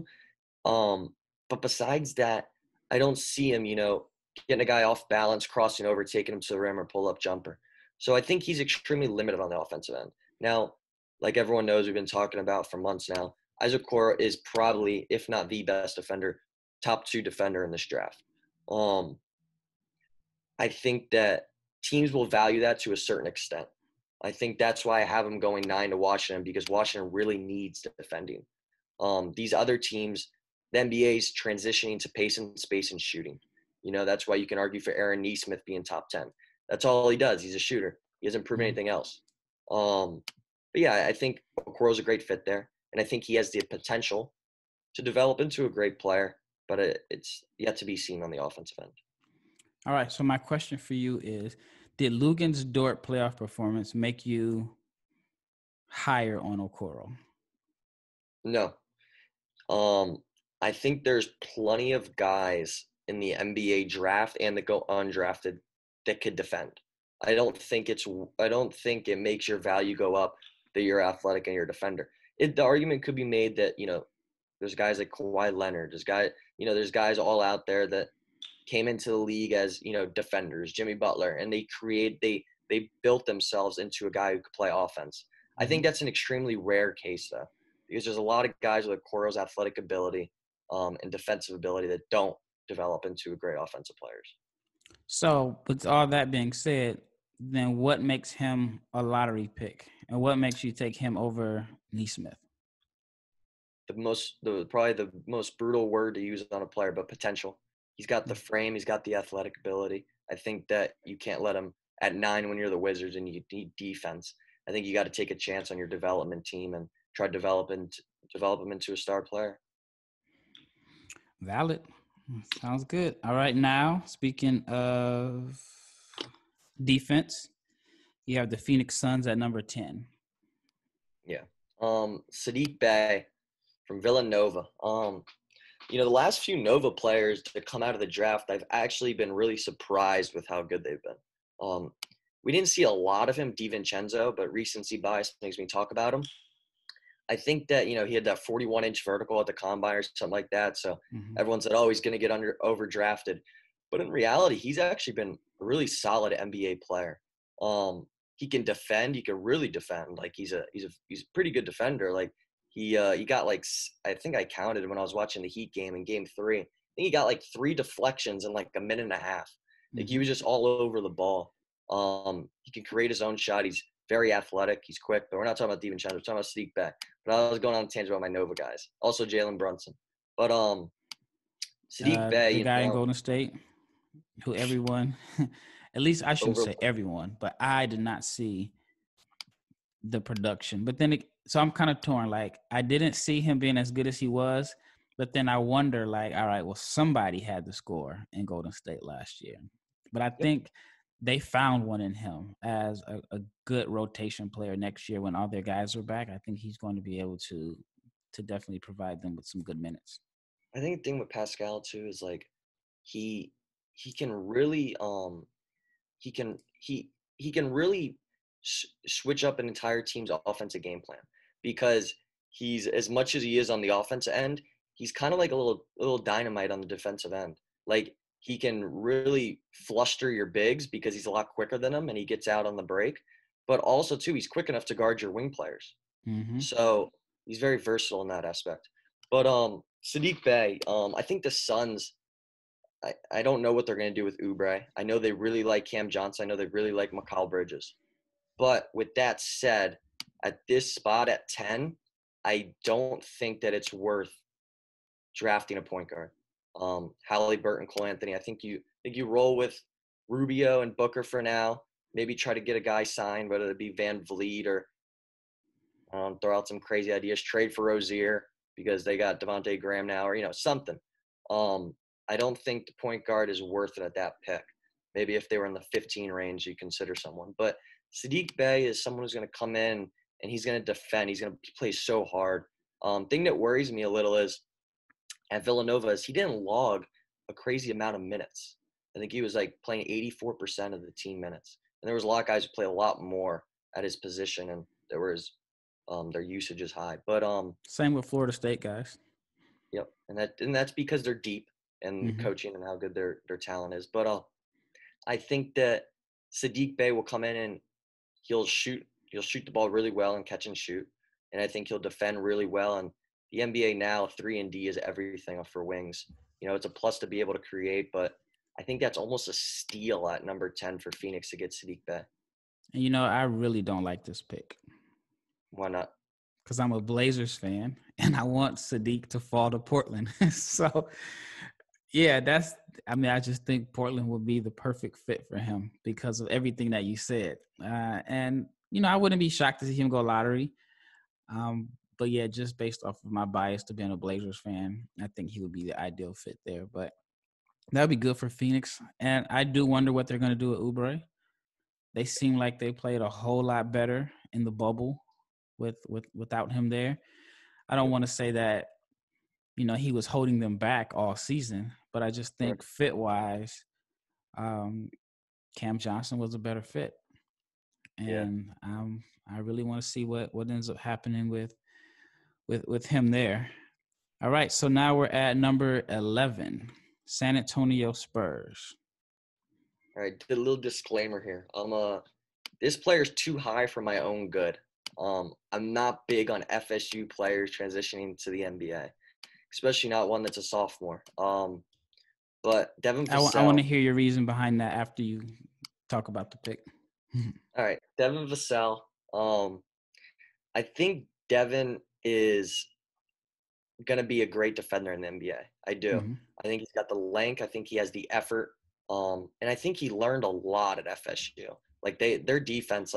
But besides that, I don't see him, getting a guy off balance, crossing over, taking him to the rim or pull-up jumper. So I think he's extremely limited on the offensive end. Now, like everyone knows, we've been talking about for months now, Isaac Cora is probably, if not the best defender, top 2 defender in this draft. I think that teams will value that to a certain extent. I think that's why I have him going 9 to Washington, because Washington really needs defending. These other teams, the NBA's transitioning to pace and space and shooting. That's why you can argue for Aaron Nesmith being top 10. That's all he does. He's a shooter. He hasn't proven anything else. But yeah, I think Okoro's a great fit there. And I think he has the potential to develop into a great player, but it's yet to be seen on the offensive end. All right. So my question for you is, did Lugan's Dort playoff performance make you higher on Okoro? No. I think there's plenty of guys in the NBA draft and that go undrafted that could defend. I don't think it makes your value go up that you're athletic and you're a defender. The argument could be made that, there's guys like Kawhi Leonard, there's guys all out there that came into the league as, defenders, Jimmy Butler, and they built themselves into a guy who could play offense. I think that's an extremely rare case though, because there's a lot of guys with Okoro's athletic ability and defensive ability that don't develop into great offensive players. So with all that being said, then what makes him a lottery pick, and what makes you take him over Nesmith? Probably the most brutal word to use on a player, but potential. He's got the frame. He's got the athletic ability. I think that you can't let him at 9 when you're the Wizards and you need defense. I think you got to take a chance on your development team and try to develop him into a star player. Valid. Sounds good. All right. Now, speaking of defense, you have the Phoenix Suns at number 10. Yeah. Saddiq Bey from Villanova. The last few Nova players to come out of the draft, I've actually been really surprised with how good they've been. We didn't see a lot of him, DiVincenzo, but recency bias makes me talk about him. I think that, he had that 41-inch vertical at the combine or something like that. So everyone said, oh, he's going to get overdrafted. But in reality, he's actually been a really solid NBA player. He can defend. He can really defend. Like he's a pretty good defender. Like he got like, I think I counted when I was watching the Heat game in Game 3. I think he got like 3 deflections in like a minute and a half. Like he was just all over the ball. He can create his own shot. He's very athletic. He's quick, but we're not talking about DiVincenzo. We're talking about Saddiq Bey. But I was going on a tangent about my Nova guys. Also Jalen Brunson. But Saddiq Bey, the guy in Golden State, who everyone, at least I shouldn't say everyone, but I did not see the production. But then, so I'm kind of torn. Like I didn't see him being as good as he was, but then I wonder, like, all right, well, somebody had the score in Golden State last year, but I think they found one in him as a good rotation player next year when all their guys are back. I think he's going to be able to definitely provide them with some good minutes. I think the thing with Pascal too is like he can really he can really switch up an entire team's offensive game plan, because he's, as much as he is on the offensive end, he's kind of like a little dynamite on the defensive end. Like, he can really fluster your bigs because he's a lot quicker than them and he gets out on the break. But also, too, he's quick enough to guard your wing players. Mm-hmm. So he's very versatile in that aspect. But Saddiq Bey, I think the Suns, I don't know what they're going to do with Oubre. I know they really like Cam Johnson. I know they really like Mikal Bridges. But with that said, at this spot at 10, I don't think that it's worth drafting a point guard. Haliburton, Cole Anthony. I think you roll with Rubio and Booker for now. Maybe try to get a guy signed, whether it be Van Vliet or throw out some crazy ideas. Trade for Rozier because they got Devontae Graham now, or something. I don't think the point guard is worth it at that pick. Maybe if they were in the 15 range, you consider someone. But Saddiq Bey is someone who's going to come in and he's going to defend. He's going to play so hard. Thing that worries me a little is at Villanova is he didn't log a crazy amount of minutes. I think he was like playing 84% of the team minutes. And there was a lot of guys who play a lot more at his position, and there was their usage is high. But same with Florida State guys. Yep, and that's because they're deep and coaching and how good their talent is. But I think that Saddiq Bey will come in and he'll shoot the ball really well and catch and shoot, and I think he'll defend really well. And the NBA now, 3-and-D is everything for wings. It's a plus to be able to create, but I think that's almost a steal at number 10 for Phoenix to get Saddiq Bey. And I really don't like this pick. Why not? Because I'm a Blazers fan and I want Saddiq to fall to Portland. So, yeah, I just think Portland would be the perfect fit for him because of everything that you said. And I wouldn't be shocked to see him go lottery. But yeah, just based off of my bias to being a Blazers fan, I think he would be the ideal fit there. But that would be good for Phoenix. And I do wonder what they're going to do with Oubre. They seem like they played a whole lot better in the bubble without him there. I don't want to say that, he was holding them back all season, but I just think fit-wise, Cam Johnson was a better fit. And I really want to see what ends up happening with him there. All right, so now we're at number 11, San Antonio Spurs. All right, a little disclaimer here. This player's too high for my own good. I'm not big on FSU players transitioning to the NBA, especially not one that's a sophomore. But Devin Vassell. I want to hear your reason behind that after you talk about the pick. All right, Devin Vassell. I think Devin is going to be a great defender in the NBA. I do. I think he's got the length. I think he has the effort. And I think he learned a lot at FSU. Like their defense,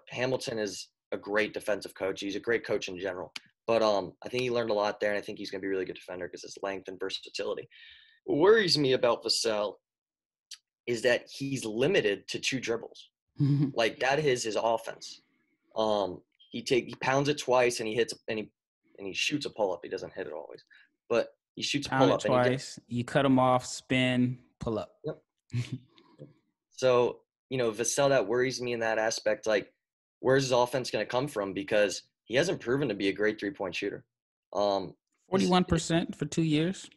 Hamilton is a great defensive coach. He's a great coach in general. But I think he learned a lot there, and I think he's going to be a really good defender because his length and versatility. What worries me about Vassell is that he's limited to 2 dribbles. Like, that is his offense. He pounds it twice, and he hits and he shoots a pull-up. He doesn't hit it always. But he shoots a pull-up. Twice. You cut him off, spin, pull up. Yep. So, Vassell, that worries me in that aspect. Like, where's his offense going to come from? Because he hasn't proven to be a great 3-point shooter. 41% for 2 years.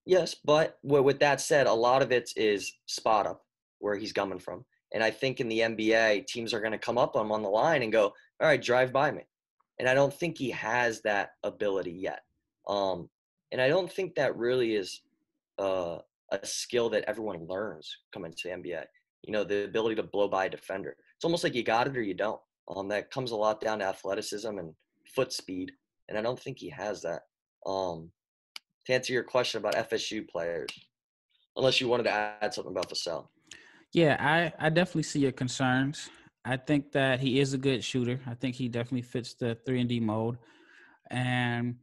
Yes, but with that said, a lot of it is spot up where he's coming from. And I think in the NBA, teams are going to come up on him on the line and go, all right, drive by me. And I don't think he has that ability yet. And I don't think that really is a skill that everyone learns coming to the NBA. The ability to blow by a defender. It's almost like you got it or you don't. That comes a lot down to athleticism and foot speed. And I don't think he has that. To answer your question about FSU players, unless you wanted to add something about Vassell. Yeah, I definitely see your concerns. I think that he is a good shooter. I think he definitely fits the 3-and-D mode. And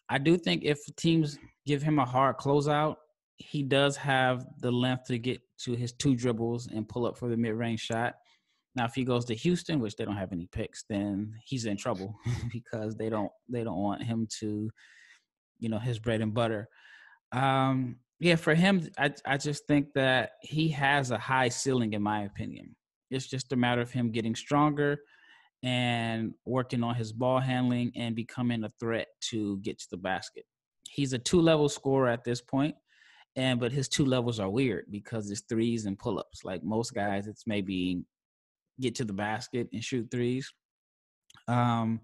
I do think if teams give him a hard closeout, he does have the length to get to his 2 dribbles and pull up for the mid-range shot. Now, if he goes to Houston, which they don't have any picks, then he's in trouble because they don't want him to, his bread and butter. Yeah, for him, I just think that he has a high ceiling, in my opinion. It's just a matter of him getting stronger and working on his ball handling and becoming a threat to get to the basket. He's a 2-level scorer at this point, but his 2 levels are weird because it's threes and pull-ups. Like most guys, it's maybe get to the basket and shoot threes. But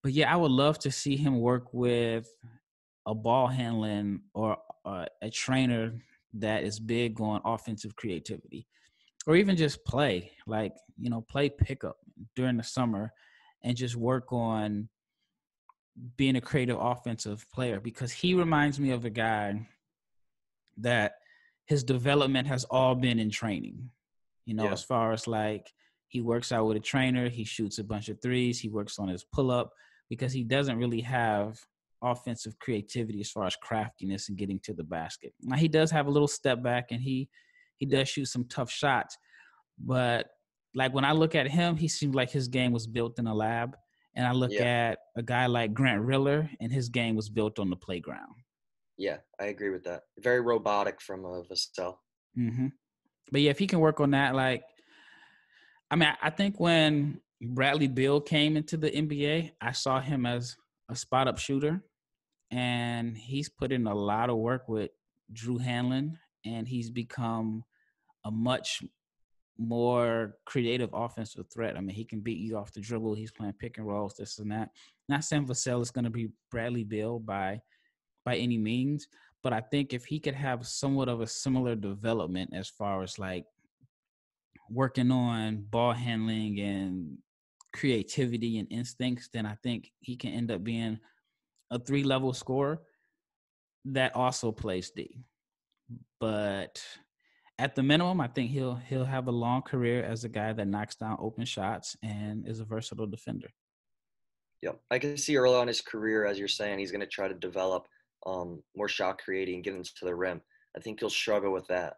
yeah, I would love to see him work with a ball handling or a trainer that is big on offensive creativity, or even just play, like, play pickup during the summer and just work on being a creative offensive player, because he reminds me of a guy that his development has all been in training, Yeah. as far as like he works out with a trainer, he shoots a bunch of threes, he works on his pull up, because he doesn't really have offensive creativity as far as craftiness and getting to the basket. Now he does have a little step back and he does shoot some tough shots, but like when I look at him, he seems like his game was built in a lab. And I look Yeah. at a guy like Grant Riller, and his game was built on the playground. Yeah, I agree with that. Very robotic from Vassell. Mm-hmm. But yeah, if he can work on that, like, I mean, I think when Bradley Beal came into the NBA, I saw him as a spot up shooter, and he's put in a lot of work with Drew Hanlon, and he's become a much more creative offensive threat. I mean, he can beat you off the dribble. He's playing pick and rolls, this and that. Not saying Vassell is going to be Bradley Beal by any means, but I think if he could have somewhat of a similar development as far as like working on ball handling and creativity and instincts, then I think he can end up being a 3-level scorer that also plays D. But at the minimum, I think he'll have a long career as a guy that knocks down open shots and is a versatile defender. Yep. I can see early on his career, as you're saying, he's going to try to develop more shot creating, get into the rim. I think he'll struggle with that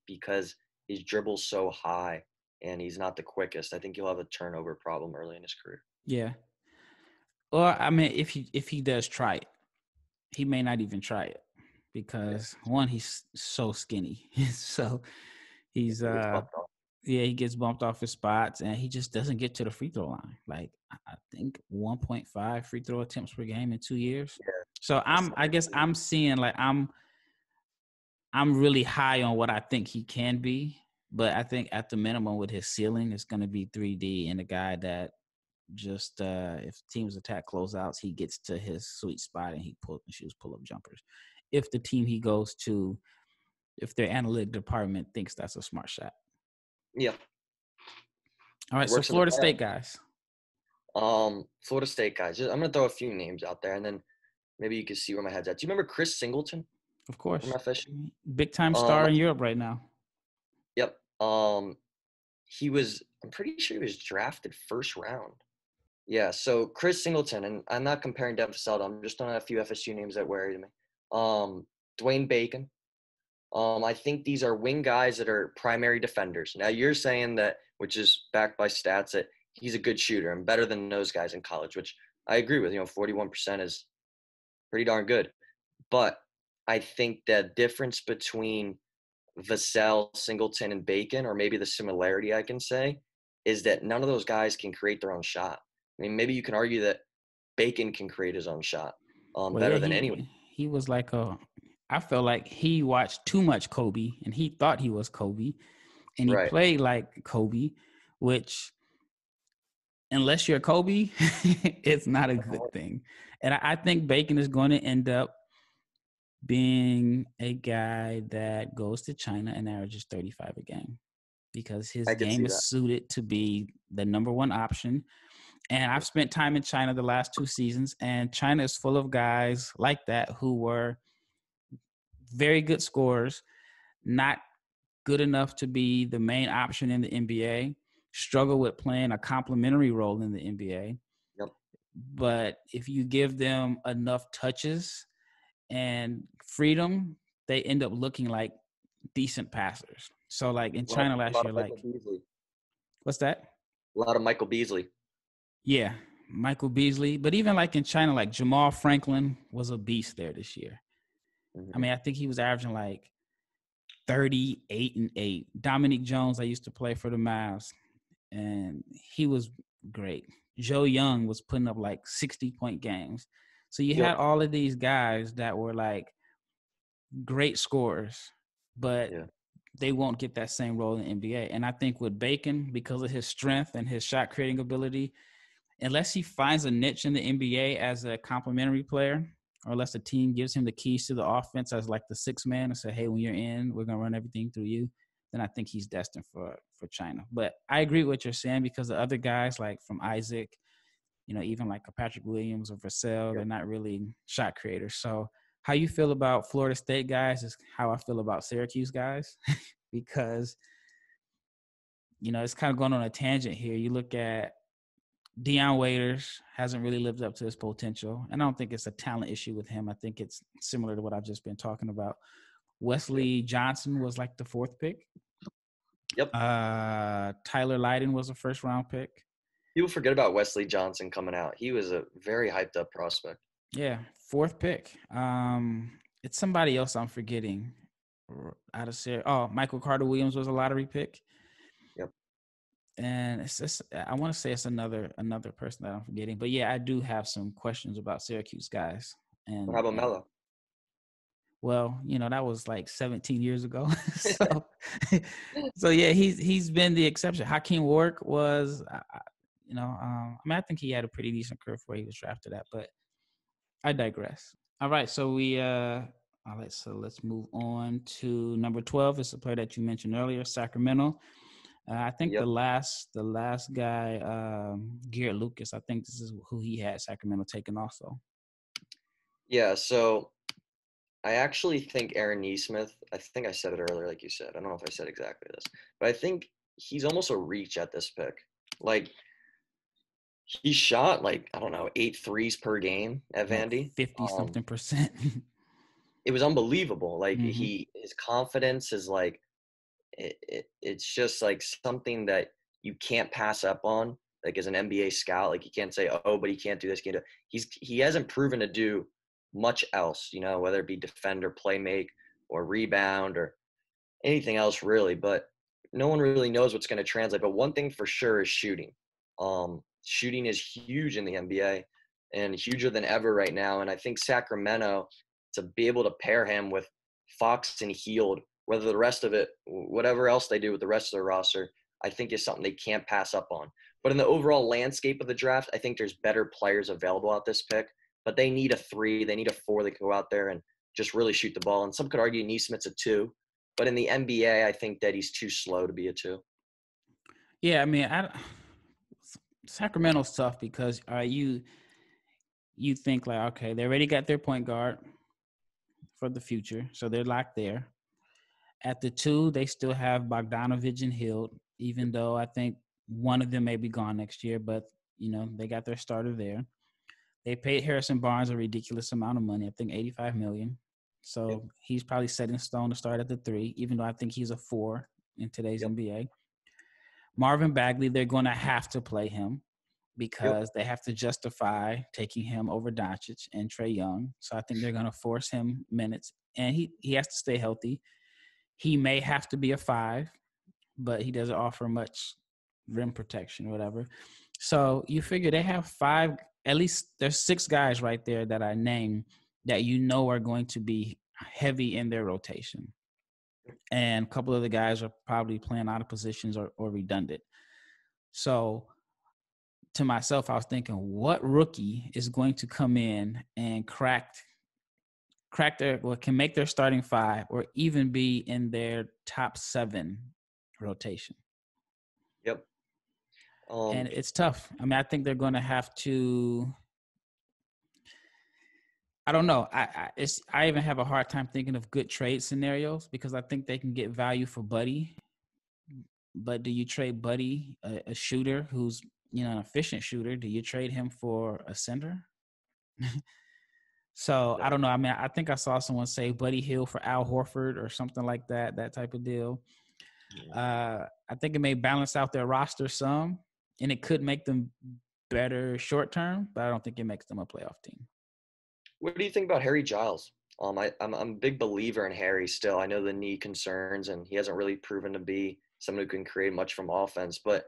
because his dribble's so high and he's not the quickest. I think he'll have a turnover problem early in his career. Yeah. Or I mean, if he does try it, he may not even try it because one, he's so skinny, so he's he gets bumped off his spots, and he just doesn't get to the free throw line. Like I think 1.5 free throw attempts per game in 2 years. Yeah. So I guess I'm seeing like I'm really high on what I think he can be, but I think at the minimum with his ceiling, it's going to be 3D, and a guy that just if teams attack closeouts, he gets to his sweet spot and he shoots pull-up jumpers. If the team he goes to, if their analytic department thinks that's a smart shot. Yeah. All right, so Florida State guys. Florida State guys. I'm gonna throw a few names out there, and then maybe you can see where my head's at. Do you remember Chris Singleton? Of course. From FSU? Big time star in Europe right now. Yep. He was. I'm pretty sure he was drafted first round. Yeah. So Chris Singleton, and I'm not comparing Devin. I'm just throwing a few FSU names that worried me. Dwayne Bacon. I think these are wing guys that are primary defenders. Now you're saying that, which is backed by stats, that he's a good shooter and better than those guys in college, which I agree with. 41% is pretty darn good. But I think the difference between Vassell, Singleton, and Bacon, or maybe the similarity I can say, is that none of those guys can create their own shot. I mean, maybe you can argue that Bacon can create his own shot better than anyone. He was like I felt like he watched too much Kobe, and he thought he was Kobe, and he played like Kobe, which, unless you're Kobe, it's not a good thing. And I think Bacon is going to end up being a guy that goes to China and averages 35 a game, because his game is suited to be the number one option. And I've spent time in China the last 2 seasons, and China is full of guys like that who were very good scorers, not good enough to be the main option in the NBA, struggle with playing a complementary role in the NBA. Yep. But if you give them enough touches and freedom, they end up looking like decent passers. So like in China last year, like Beasley. What's that? A lot of Michael Beasley. Yeah, Michael Beasley. But even like in China, like Jamal Franklin was a beast there this year. I mean, I think he was averaging like 38-8. Dominic Jones, I used to play for the Mavs, and he was great. Joe Young was putting up like 60-point games. So you had all of these guys that were like great scorers, but they won't get that same role in the NBA. And I think with Bacon, because of his strength and his shot creating ability, unless he finds a niche in the NBA as a complementary player, or unless the team gives him the keys to the offense as like the sixth man and say, hey, when you're in, we're going to run everything through you, then I think he's destined for China. But I agree with what you're saying, because the other guys like from Isaac, you know, even like a Patrick Williams or Vassell, they're not really shot creators. So how you feel about Florida State guys is how I feel about Syracuse guys, because, you know, it's kind of going on a tangent here. You look at Deion Waiters hasn't really lived up to his potential, and I don't think it's a talent issue with him. I think it's similar to what I've just been talking about. Wesley Johnson was like the fourth pick. Tyler Lydon was a first-round pick. People forget about Wesley Johnson coming out. He was a very hyped-up prospect. Yeah, fourth pick. It's somebody else I'm forgetting. Out of Syria. Oh, Michael Carter Williams was a lottery pick. And it's just, I want to say it's another person that I'm forgetting. But yeah, I do have some questions about Syracuse guys. And how about Melo? Well, you know, that was like 17 years ago. so yeah, he's been the exception. Hakeem Warwick was, I mean, I think he had a pretty decent career before he was drafted at, but I digress. All right, so let's move on to number 12. It's a player that you mentioned earlier, Sacramento. I think the last guy, Garrett Lucas, I think this is who he had Sacramento taken also. Yeah, so I actually think Aaron Nesmith, I think I said it earlier, like you said. I don't know if I said exactly this, but I think he's almost a reach at this pick. Like, he shot, like, I don't know, 8 threes per game at Vandy. 50-something percent. It was unbelievable. Like, his confidence is, like, it's just, like, something that you can't pass up on, like, as an NBA scout. Like, you can't say, oh, but he can't do this, can't do. He hasn't proven to do much else, you know, whether it be defender, play make, or rebound, or anything else really, but no one really knows what's going to translate. But one thing for sure is shooting. Shooting is huge in the NBA and huger than ever right now. And I think Sacramento, to be able to pair him with Fox and Hield, whether the rest of it, whatever else they do with the rest of their roster, I think is something they can't pass up on. But in the overall landscape of the draft, I think there's better players available at this pick. But they need a 3, they need a 4 that can go out there and just really shoot the ball. And some could argue Nesmith's a 2. But in the NBA, I think that he's too slow to be a 2. Yeah, I mean, Sacramento's tough because you think like, okay, they already got their point guard for the future, so they're locked there. At the 2, they still have Bogdanovich and Hield, even though I think one of them may be gone next year, but, you know, they got their starter there. They paid Harrison Barnes a ridiculous amount of money, I think $85 million. So he's probably set in stone to start at the 3, even though I think he's a 4 in today's NBA. Marvin Bagley, they're going to have to play him because they have to justify taking him over Doncic and Trae Young. So I think they're going to force him minutes. And he has to stay healthy. He may have to be a 5, but he doesn't offer much rim protection or whatever. So you figure they have 5, at least there's 6 guys right there that I named that you know are going to be heavy in their rotation. And a couple of the guys are probably playing out of positions or redundant. So to myself, I was thinking, what rookie is going to come in and crack can make their starting 5 or even be in their top 7 rotation? And it's tough. I mean, I think they're going to have to. I don't know. I even have a hard time thinking of good trade scenarios because I think they can get value for Buddy. But do you trade Buddy, a shooter who's, you know, an efficient shooter? Do you trade him for a center? So I don't know. I mean, I think I saw someone say Buddy Hield for Al Horford or something like that type of deal. I think it may balance out their roster some, and it could make them better short term, but I don't think it makes them a playoff team. What do you think about Harry Giles? I'm a big believer in Harry still. I know the knee concerns, and he hasn't really proven to be someone who can create much from offense. But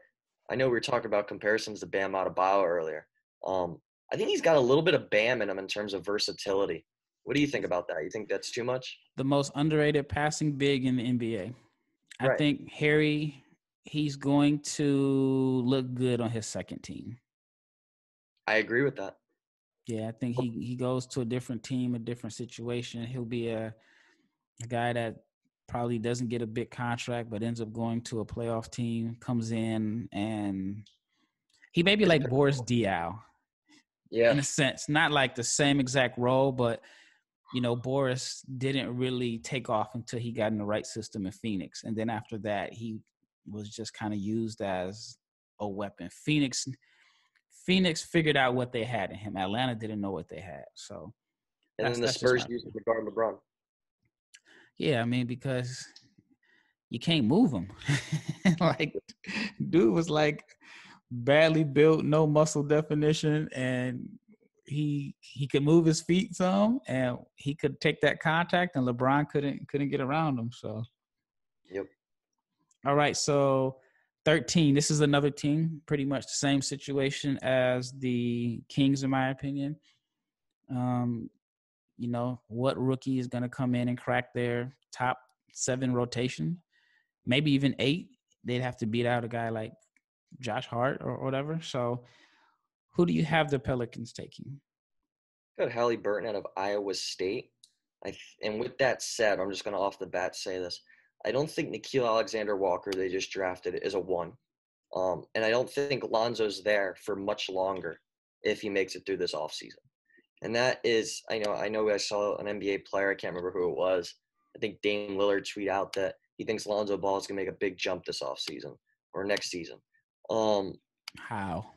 I know we were talking about comparisons to Bam Adebayo earlier. I think he's got a little bit of Bam in him in terms of versatility. What do you think about that? You think that's too much? The most underrated passing big in the NBA. I Right. think Harry, he's going to look good on his second team. I agree with that. Yeah, I think he goes to a different team, a different situation. He'll be a guy that probably doesn't get a big contract, but ends up going to a playoff team, comes in, and he may be It's like pretty Boris cool. Diaw Yeah. in a sense, not like the same exact role, but Boris didn't really take off until he got in the right system in Phoenix. And then after that, he was just kind of used as a weapon. Phoenix figured out what they had in him. Atlanta didn't know what they had. So And then the that's just my Spurs used opinion. it to guard LeBron. Yeah, I mean, because you can't move him. Like, dude was like badly built, no muscle definition, and he could move his feet some, and he could take that contact, and LeBron couldn't get around him. So, Yep. all right, so 13. This is another team, pretty much the same situation as the Kings, in my opinion. What rookie is going to come in and crack their top 7 rotation, maybe even 8? They'd have to beat out a guy like Josh Hart or whatever. So, who do you have the Pelicans taking? Got Haliburton out of Iowa State. And with that said, I'm just going to off the bat say this. I don't think Nickeil Alexander-Walker they just drafted is a 1. And I don't think Lonzo's there for much longer if he makes it through this offseason. And that is, I know I saw an NBA player, I can't remember who it was. I think Dame Lillard tweet out that he thinks Lonzo Ball is going to make a big jump this offseason or next season. How?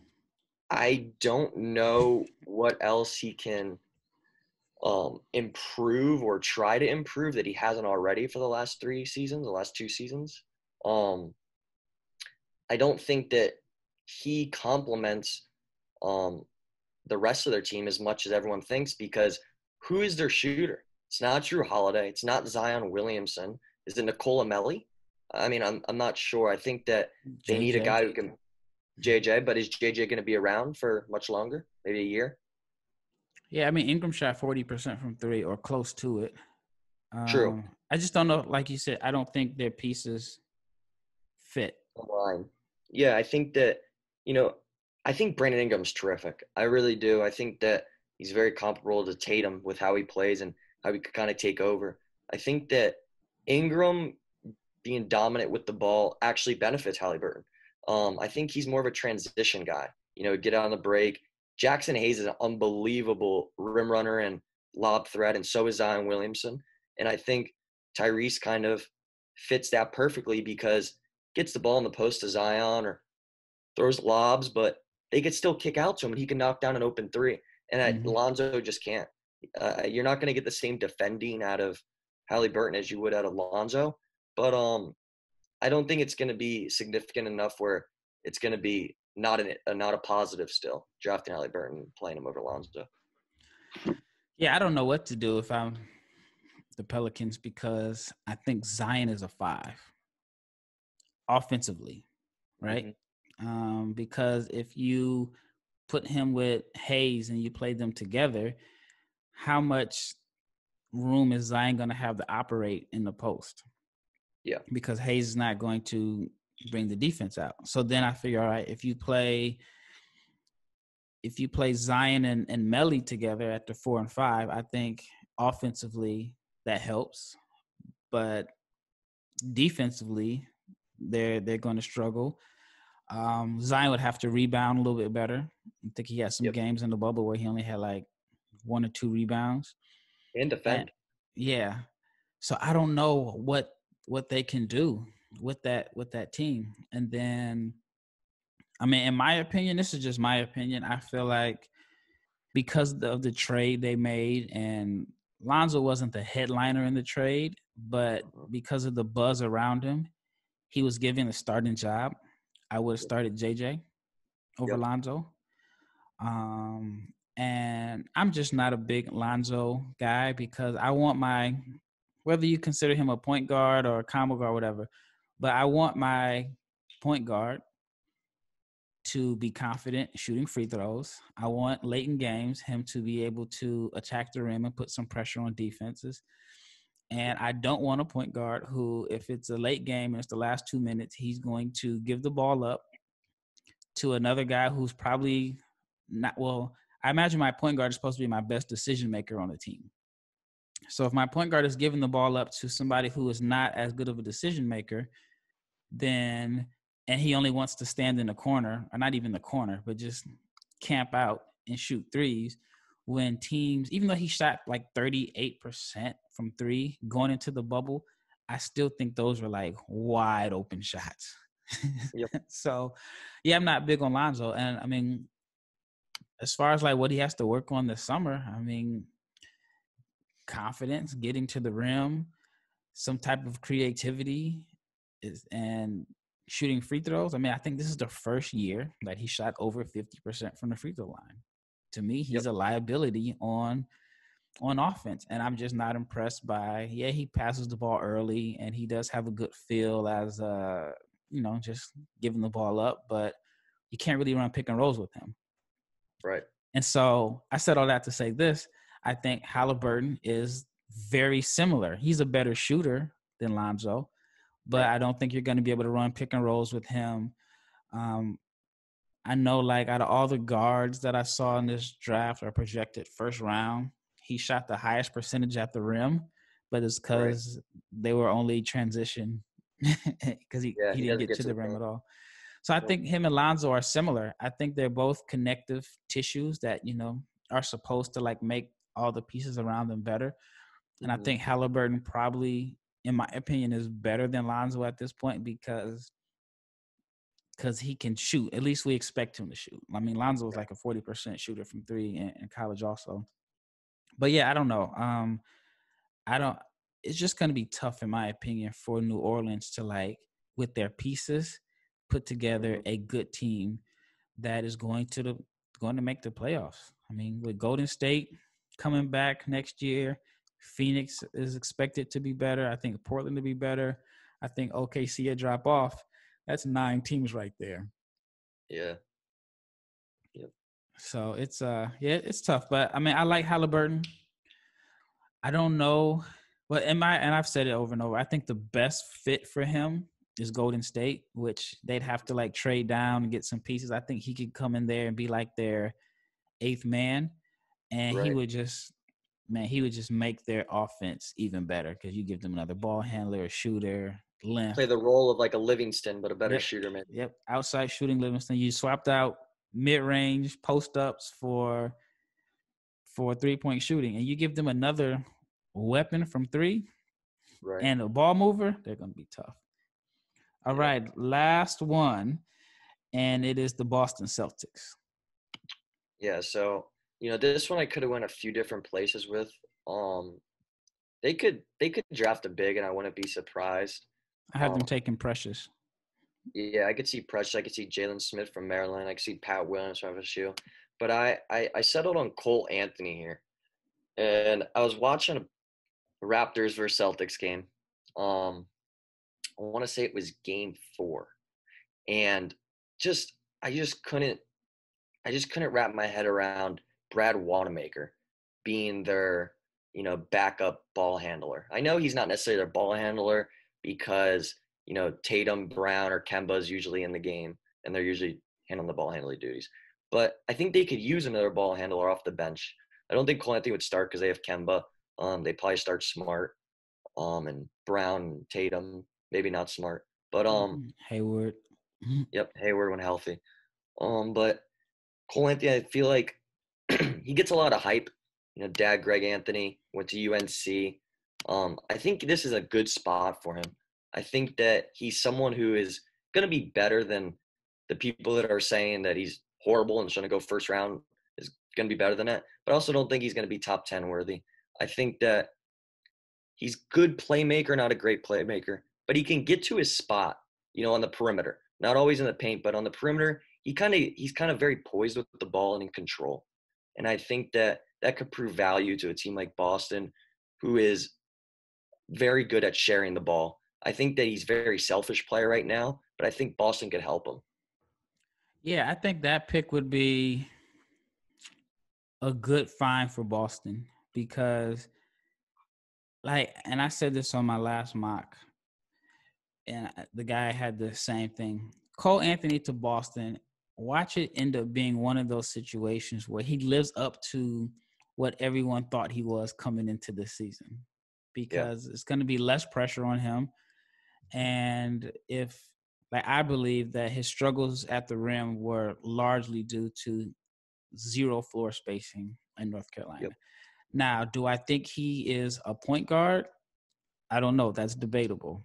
I don't know what else he can improve or try to improve that he hasn't already for the last 2 seasons. I don't think that he complements the rest of their team as much as everyone thinks, because who is their shooter? It's not Drew Holiday. It's not Zion Williamson. Is it Nicola Melli? I mean, I'm not sure. I think that they need a JJ. guy who can JJ, but is JJ going to be around for much longer? Maybe a year? Yeah, I mean Ingram shot 40% from 3 or close to it. True. I just don't know. Like you said, I don't think their pieces fit. Line. Yeah, I think that, you know, I think Brandon Ingram's terrific. I really do. I think that he's very comparable to Tatum with how he plays and how he could kind of take over. I think that Ingram being dominant with the ball actually benefits Haliburton. I think he's more of a transition guy. Get out on the break. Jackson Hayes is an unbelievable rim runner and lob threat, and so is Zion Williamson. And I think Tyrese kind of fits that perfectly because gets the ball in the post to Zion or throws lobs, but they could still kick out to him and he can knock down an open 3. And Lonzo just can't. You're not going to get the same defending out of Haliburton as you would out of Lonzo, but I don't think it's going to be significant enough where it's going to be not a positive still drafting Haliburton and playing him over Lonzo. Yeah, I don't know what to do if I'm the Pelicans, because I think Zion is a 5 offensively, right? Because if you put him with Hayes and you play them together, how much room is Zion going to have to operate in the post? Yeah. Because Hayes is not going to bring the defense out. So then I figure, all right, if you play Zion and Melli together at the 4 and 5, I think offensively that helps. But defensively, they're going to struggle. Zion would have to rebound a little bit better. I think he had some games in the bubble where he only had like 1 or 2 rebounds. And defend. Yeah. So I don't know what they can do with that team. And then, I mean, in my opinion, this is just my opinion, I feel like because of the trade they made, and Lonzo wasn't the headliner in the trade, but because of the buzz around him, he was given a starting job. I would have started JJ over Lonzo. And I'm just not a big Lonzo guy because I want my, whether you consider him a point guard or a combo guard, whatever, but I want my point guard to be confident shooting free throws. I want late in games him to be able to attack the rim and put some pressure on defenses. And I don't want a point guard who, if it's a late game and it's the last 2 minutes, he's going to give the ball up to another guy who's probably not, well, I imagine my point guard is supposed to be my best decision maker on the team. So if my point guard is giving the ball up to somebody who is not as good of a decision maker, then, and he only wants to stand in the corner, or not even the corner, but just camp out and shoot threes, when teams, even though he shot like 38% from three going into the bubble, I still think those were like wide open shots. Yep. So, yeah, I'm not big on Lonzo. And I mean, as far as like what he has to work on this summer, I mean, confidence, getting to the rim, some type of creativity, and shooting free throws. I mean, I think this is the first year that he shot over 50% from the free throw line. To me, he's a liability on offense, and I'm just not impressed by. Yeah, he passes the ball early, and he does have a good feel as just giving the ball up, but you can't really run pick and rolls with him. Right. And so I said all that to say this. I think Haliburton is very similar. He's a better shooter than Lonzo, but I don't think you're going to be able to run pick and rolls with him. I know, like, out of all the guards that I saw in this draft or projected first round, he shot the highest percentage at the rim, but it's because they were only transition because he didn't get to the rim at all. So I think him and Lonzo are similar. I think they're both connective tissues that, are supposed to like make all the pieces around them better. And I think Haliburton probably, in my opinion, is better than Lonzo at this point because he can shoot. At least we expect him to shoot. I mean, Lonzo was like a 40% shooter from three in college also. But yeah, I don't know. It's just going to be tough, in my opinion, for New Orleans to, like, with their pieces, put together a good team that is going to make the playoffs. I mean, with Golden State coming back next year, Phoenix is expected to be better. I think Portland to be better. I think OKC will drop off. That's 9 teams right there. Yeah. Yep. So it's it's tough. But I mean, I like Haliburton. I don't know, but and I've said it over and over. I think the best fit for him is Golden State, which they'd have to like trade down and get some pieces. I think he could come in there and be like their 8th man, and he would just make their offense even better because you give them another ball handler, a shooter, length. Play the role of like a Livingston, but a better shooter, maybe. Yep, outside shooting Livingston. You swapped out mid-range post-ups for 3-point shooting, and you give them another weapon from 3 and a ball mover, they're going to be tough. All right, last one, and it is the Boston Celtics. Yeah, so, this one I could have went a few different places with. They could draft a big, and I wouldn't be surprised. I have them taking Precious. Yeah, I could see Precious. I could see Jalen Smith from Maryland. I could see Pat Williams from FSU. But I settled on Cole Anthony here. And I was watching a Raptors versus Celtics game. I want to say it was game 4. And I just couldn't wrap my head around Brad Wanamaker being their, backup ball handler. I know he's not necessarily their ball handler because, Tatum, Brown, or Kemba is usually in the game, and they're usually handling the ball handling duties. But I think they could use another ball handler off the bench. I don't think Cole Anthony would start because they have Kemba. They probably start Smart, and Brown, and Tatum, maybe not Smart, but Hayward. Yep, Hayward when healthy. But Cole Anthony, I feel like he gets a lot of hype. Dad Greg Anthony went to UNC. I think this is a good spot for him. I think that he's someone who is going to be better than the people that are saying that he's horrible and is going to go first round is going to be better than that. But I also don't think he's going to be top 10 worthy. I think that he's good playmaker, not a great playmaker, but he can get to his spot, on the perimeter. Not always in the paint, but on the perimeter, he's kind of very poised with the ball and in control. And I think that could prove value to a team like Boston, who is very good at sharing the ball. I think that he's a very selfish player right now, but I think Boston could help him. Yeah, I think that pick would be a good find for Boston because, like, and I said this on my last mock, and the guy had the same thing. Cole Anthony to Boston, watch it end up being one of those situations where he lives up to what everyone thought he was coming into the season, Yeah. because it's going to be less pressure on him. And I believe that his struggles at the rim were largely due to zero floor spacing in North Carolina. Yep. Now, do I think he is a point guard? I don't know. That's debatable.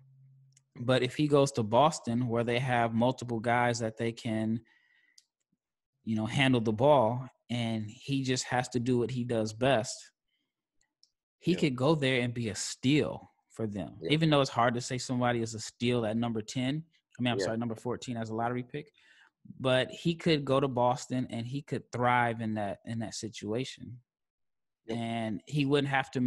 But if he goes to Boston, where they have multiple guys that they can, handle the ball, and he just has to do what he does best, he Yep. could go there and be a steal for them. Yep. Even though it's hard to say somebody is a steal at number 10. Number 14 as a lottery pick. But he could go to Boston and he could thrive in that situation. Yep. And he wouldn't have to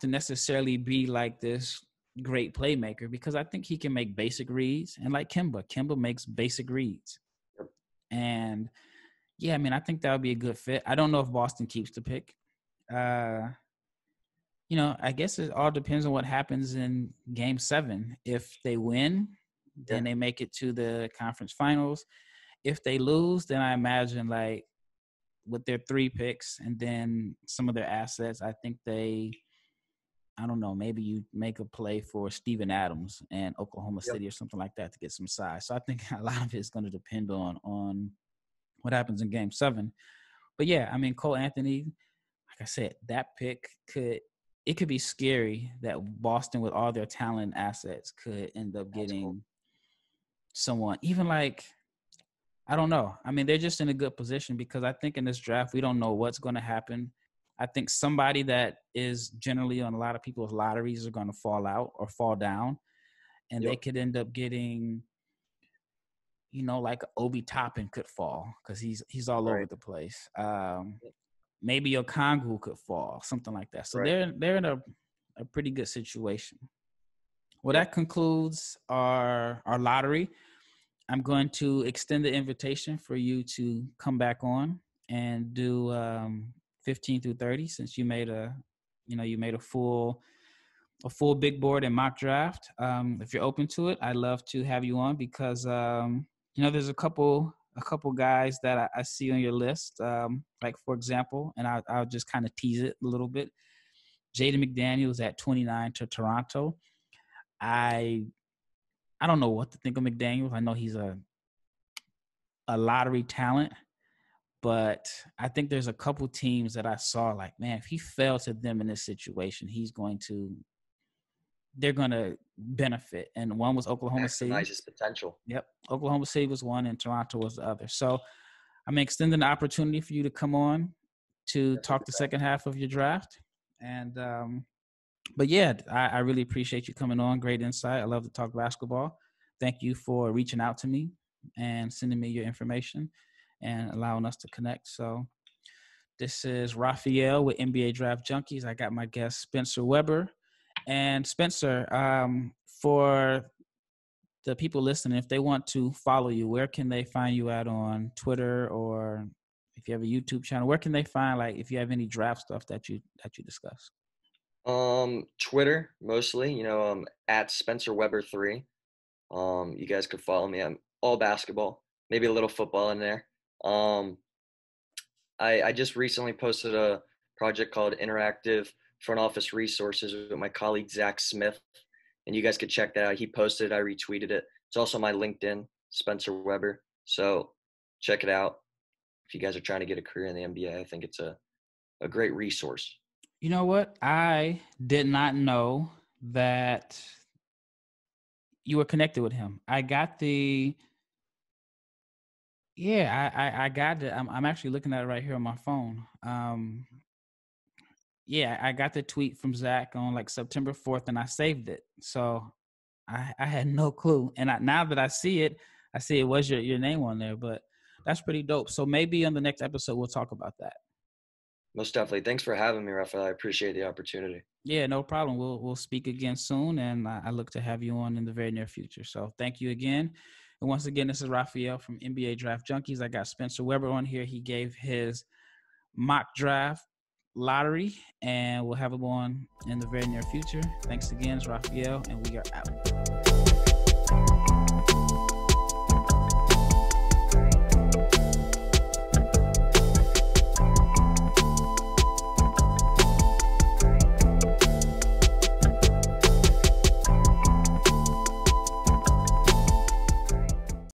necessarily be like this great playmaker, because I think he can make basic reads. And like Kemba makes basic reads. Yep. And yeah, I think that would be a good fit. I don't know if Boston keeps the pick. I guess it all depends on what happens in Game 7. If they win, then they make it to the conference finals. If they lose, then I imagine, like, with their 3 picks and then some of their assets, I think maybe you make a play for Steven Adams and Oklahoma City or something like that to get some size. So I think a lot of it is going to depend on what happens in Game 7. But yeah, Cole Anthony, like I said, that pick could be scary that Boston, with all their talent and assets, could end up getting someone. Even like, I don't know. They're just in a good position, because I think in this draft, we don't know what's going to happen. I think somebody that is generally on a lot of people's lotteries are going to fall out or fall down, and they could end up getting, like Obi Toppin could fall, because he's all over the place. Maybe Okongwu could fall, something like that. So they're in a pretty good situation. Well, that concludes our lottery. I'm going to extend the invitation for you to come back on and do 15 through 30, since you made a full big board and mock draft. If you're open to it, I'd love to have you on, because there's a couple guys that I see on your list. Like, for example, and I'll just kind of tease it a little bit. Jaden McDaniels at 29 to Toronto. I don't know what to think of McDaniels. I know he's a lottery talent, but I think there's a couple teams that I saw, like, man, if he fell to them in this situation, they're going to benefit. And one was Oklahoma City. Maximize his potential. Yep. Oklahoma City was one and Toronto was the other. So I'm extending the opportunity for you to come on to talk the second half of your draft. And, but yeah, I really appreciate you coming on. Great insight. I love to talk basketball. Thank you for reaching out to me and sending me your information and allowing us to connect. So this is Raphael with NBA Draft Junkies. I got my guest, Spencer Weber. And Spencer, for the people listening, if they want to follow you, where can they find you at on Twitter, or if you have a YouTube channel, where can they find, like, if you have any draft stuff that you discuss? Twitter mostly, at Spencer Weber 3. You guys could follow me. I'm all basketball, maybe a little football in there. I just recently posted a project called Interactive Front Office Resources with my colleague Zach Smith, and you guys could check that out. He posted it, I retweeted it. It's also my LinkedIn, Spencer Weber. So check it out. If you guys are trying to get a career in the NBA, I think it's a great resource. You know what? I did not know that you were connected with him. I got I got it. I'm actually looking at it right here on my phone. I got the tweet from Zach on like September 4th, and I saved it. So I had no clue. And now that I see it was your name on there. But that's pretty dope. So maybe on the next episode we'll talk about that. Most definitely. Thanks for having me, Raphael. I appreciate the opportunity. Yeah, no problem. We'll speak again soon, and I look to have you on in the very near future. So thank you again. And once again, this is Raphael from NBA Draft Junkies. I got Spencer Weber on here. He gave his mock draft lottery, and we'll have him on in the very near future. Thanks again. It's Raphael, and we are out.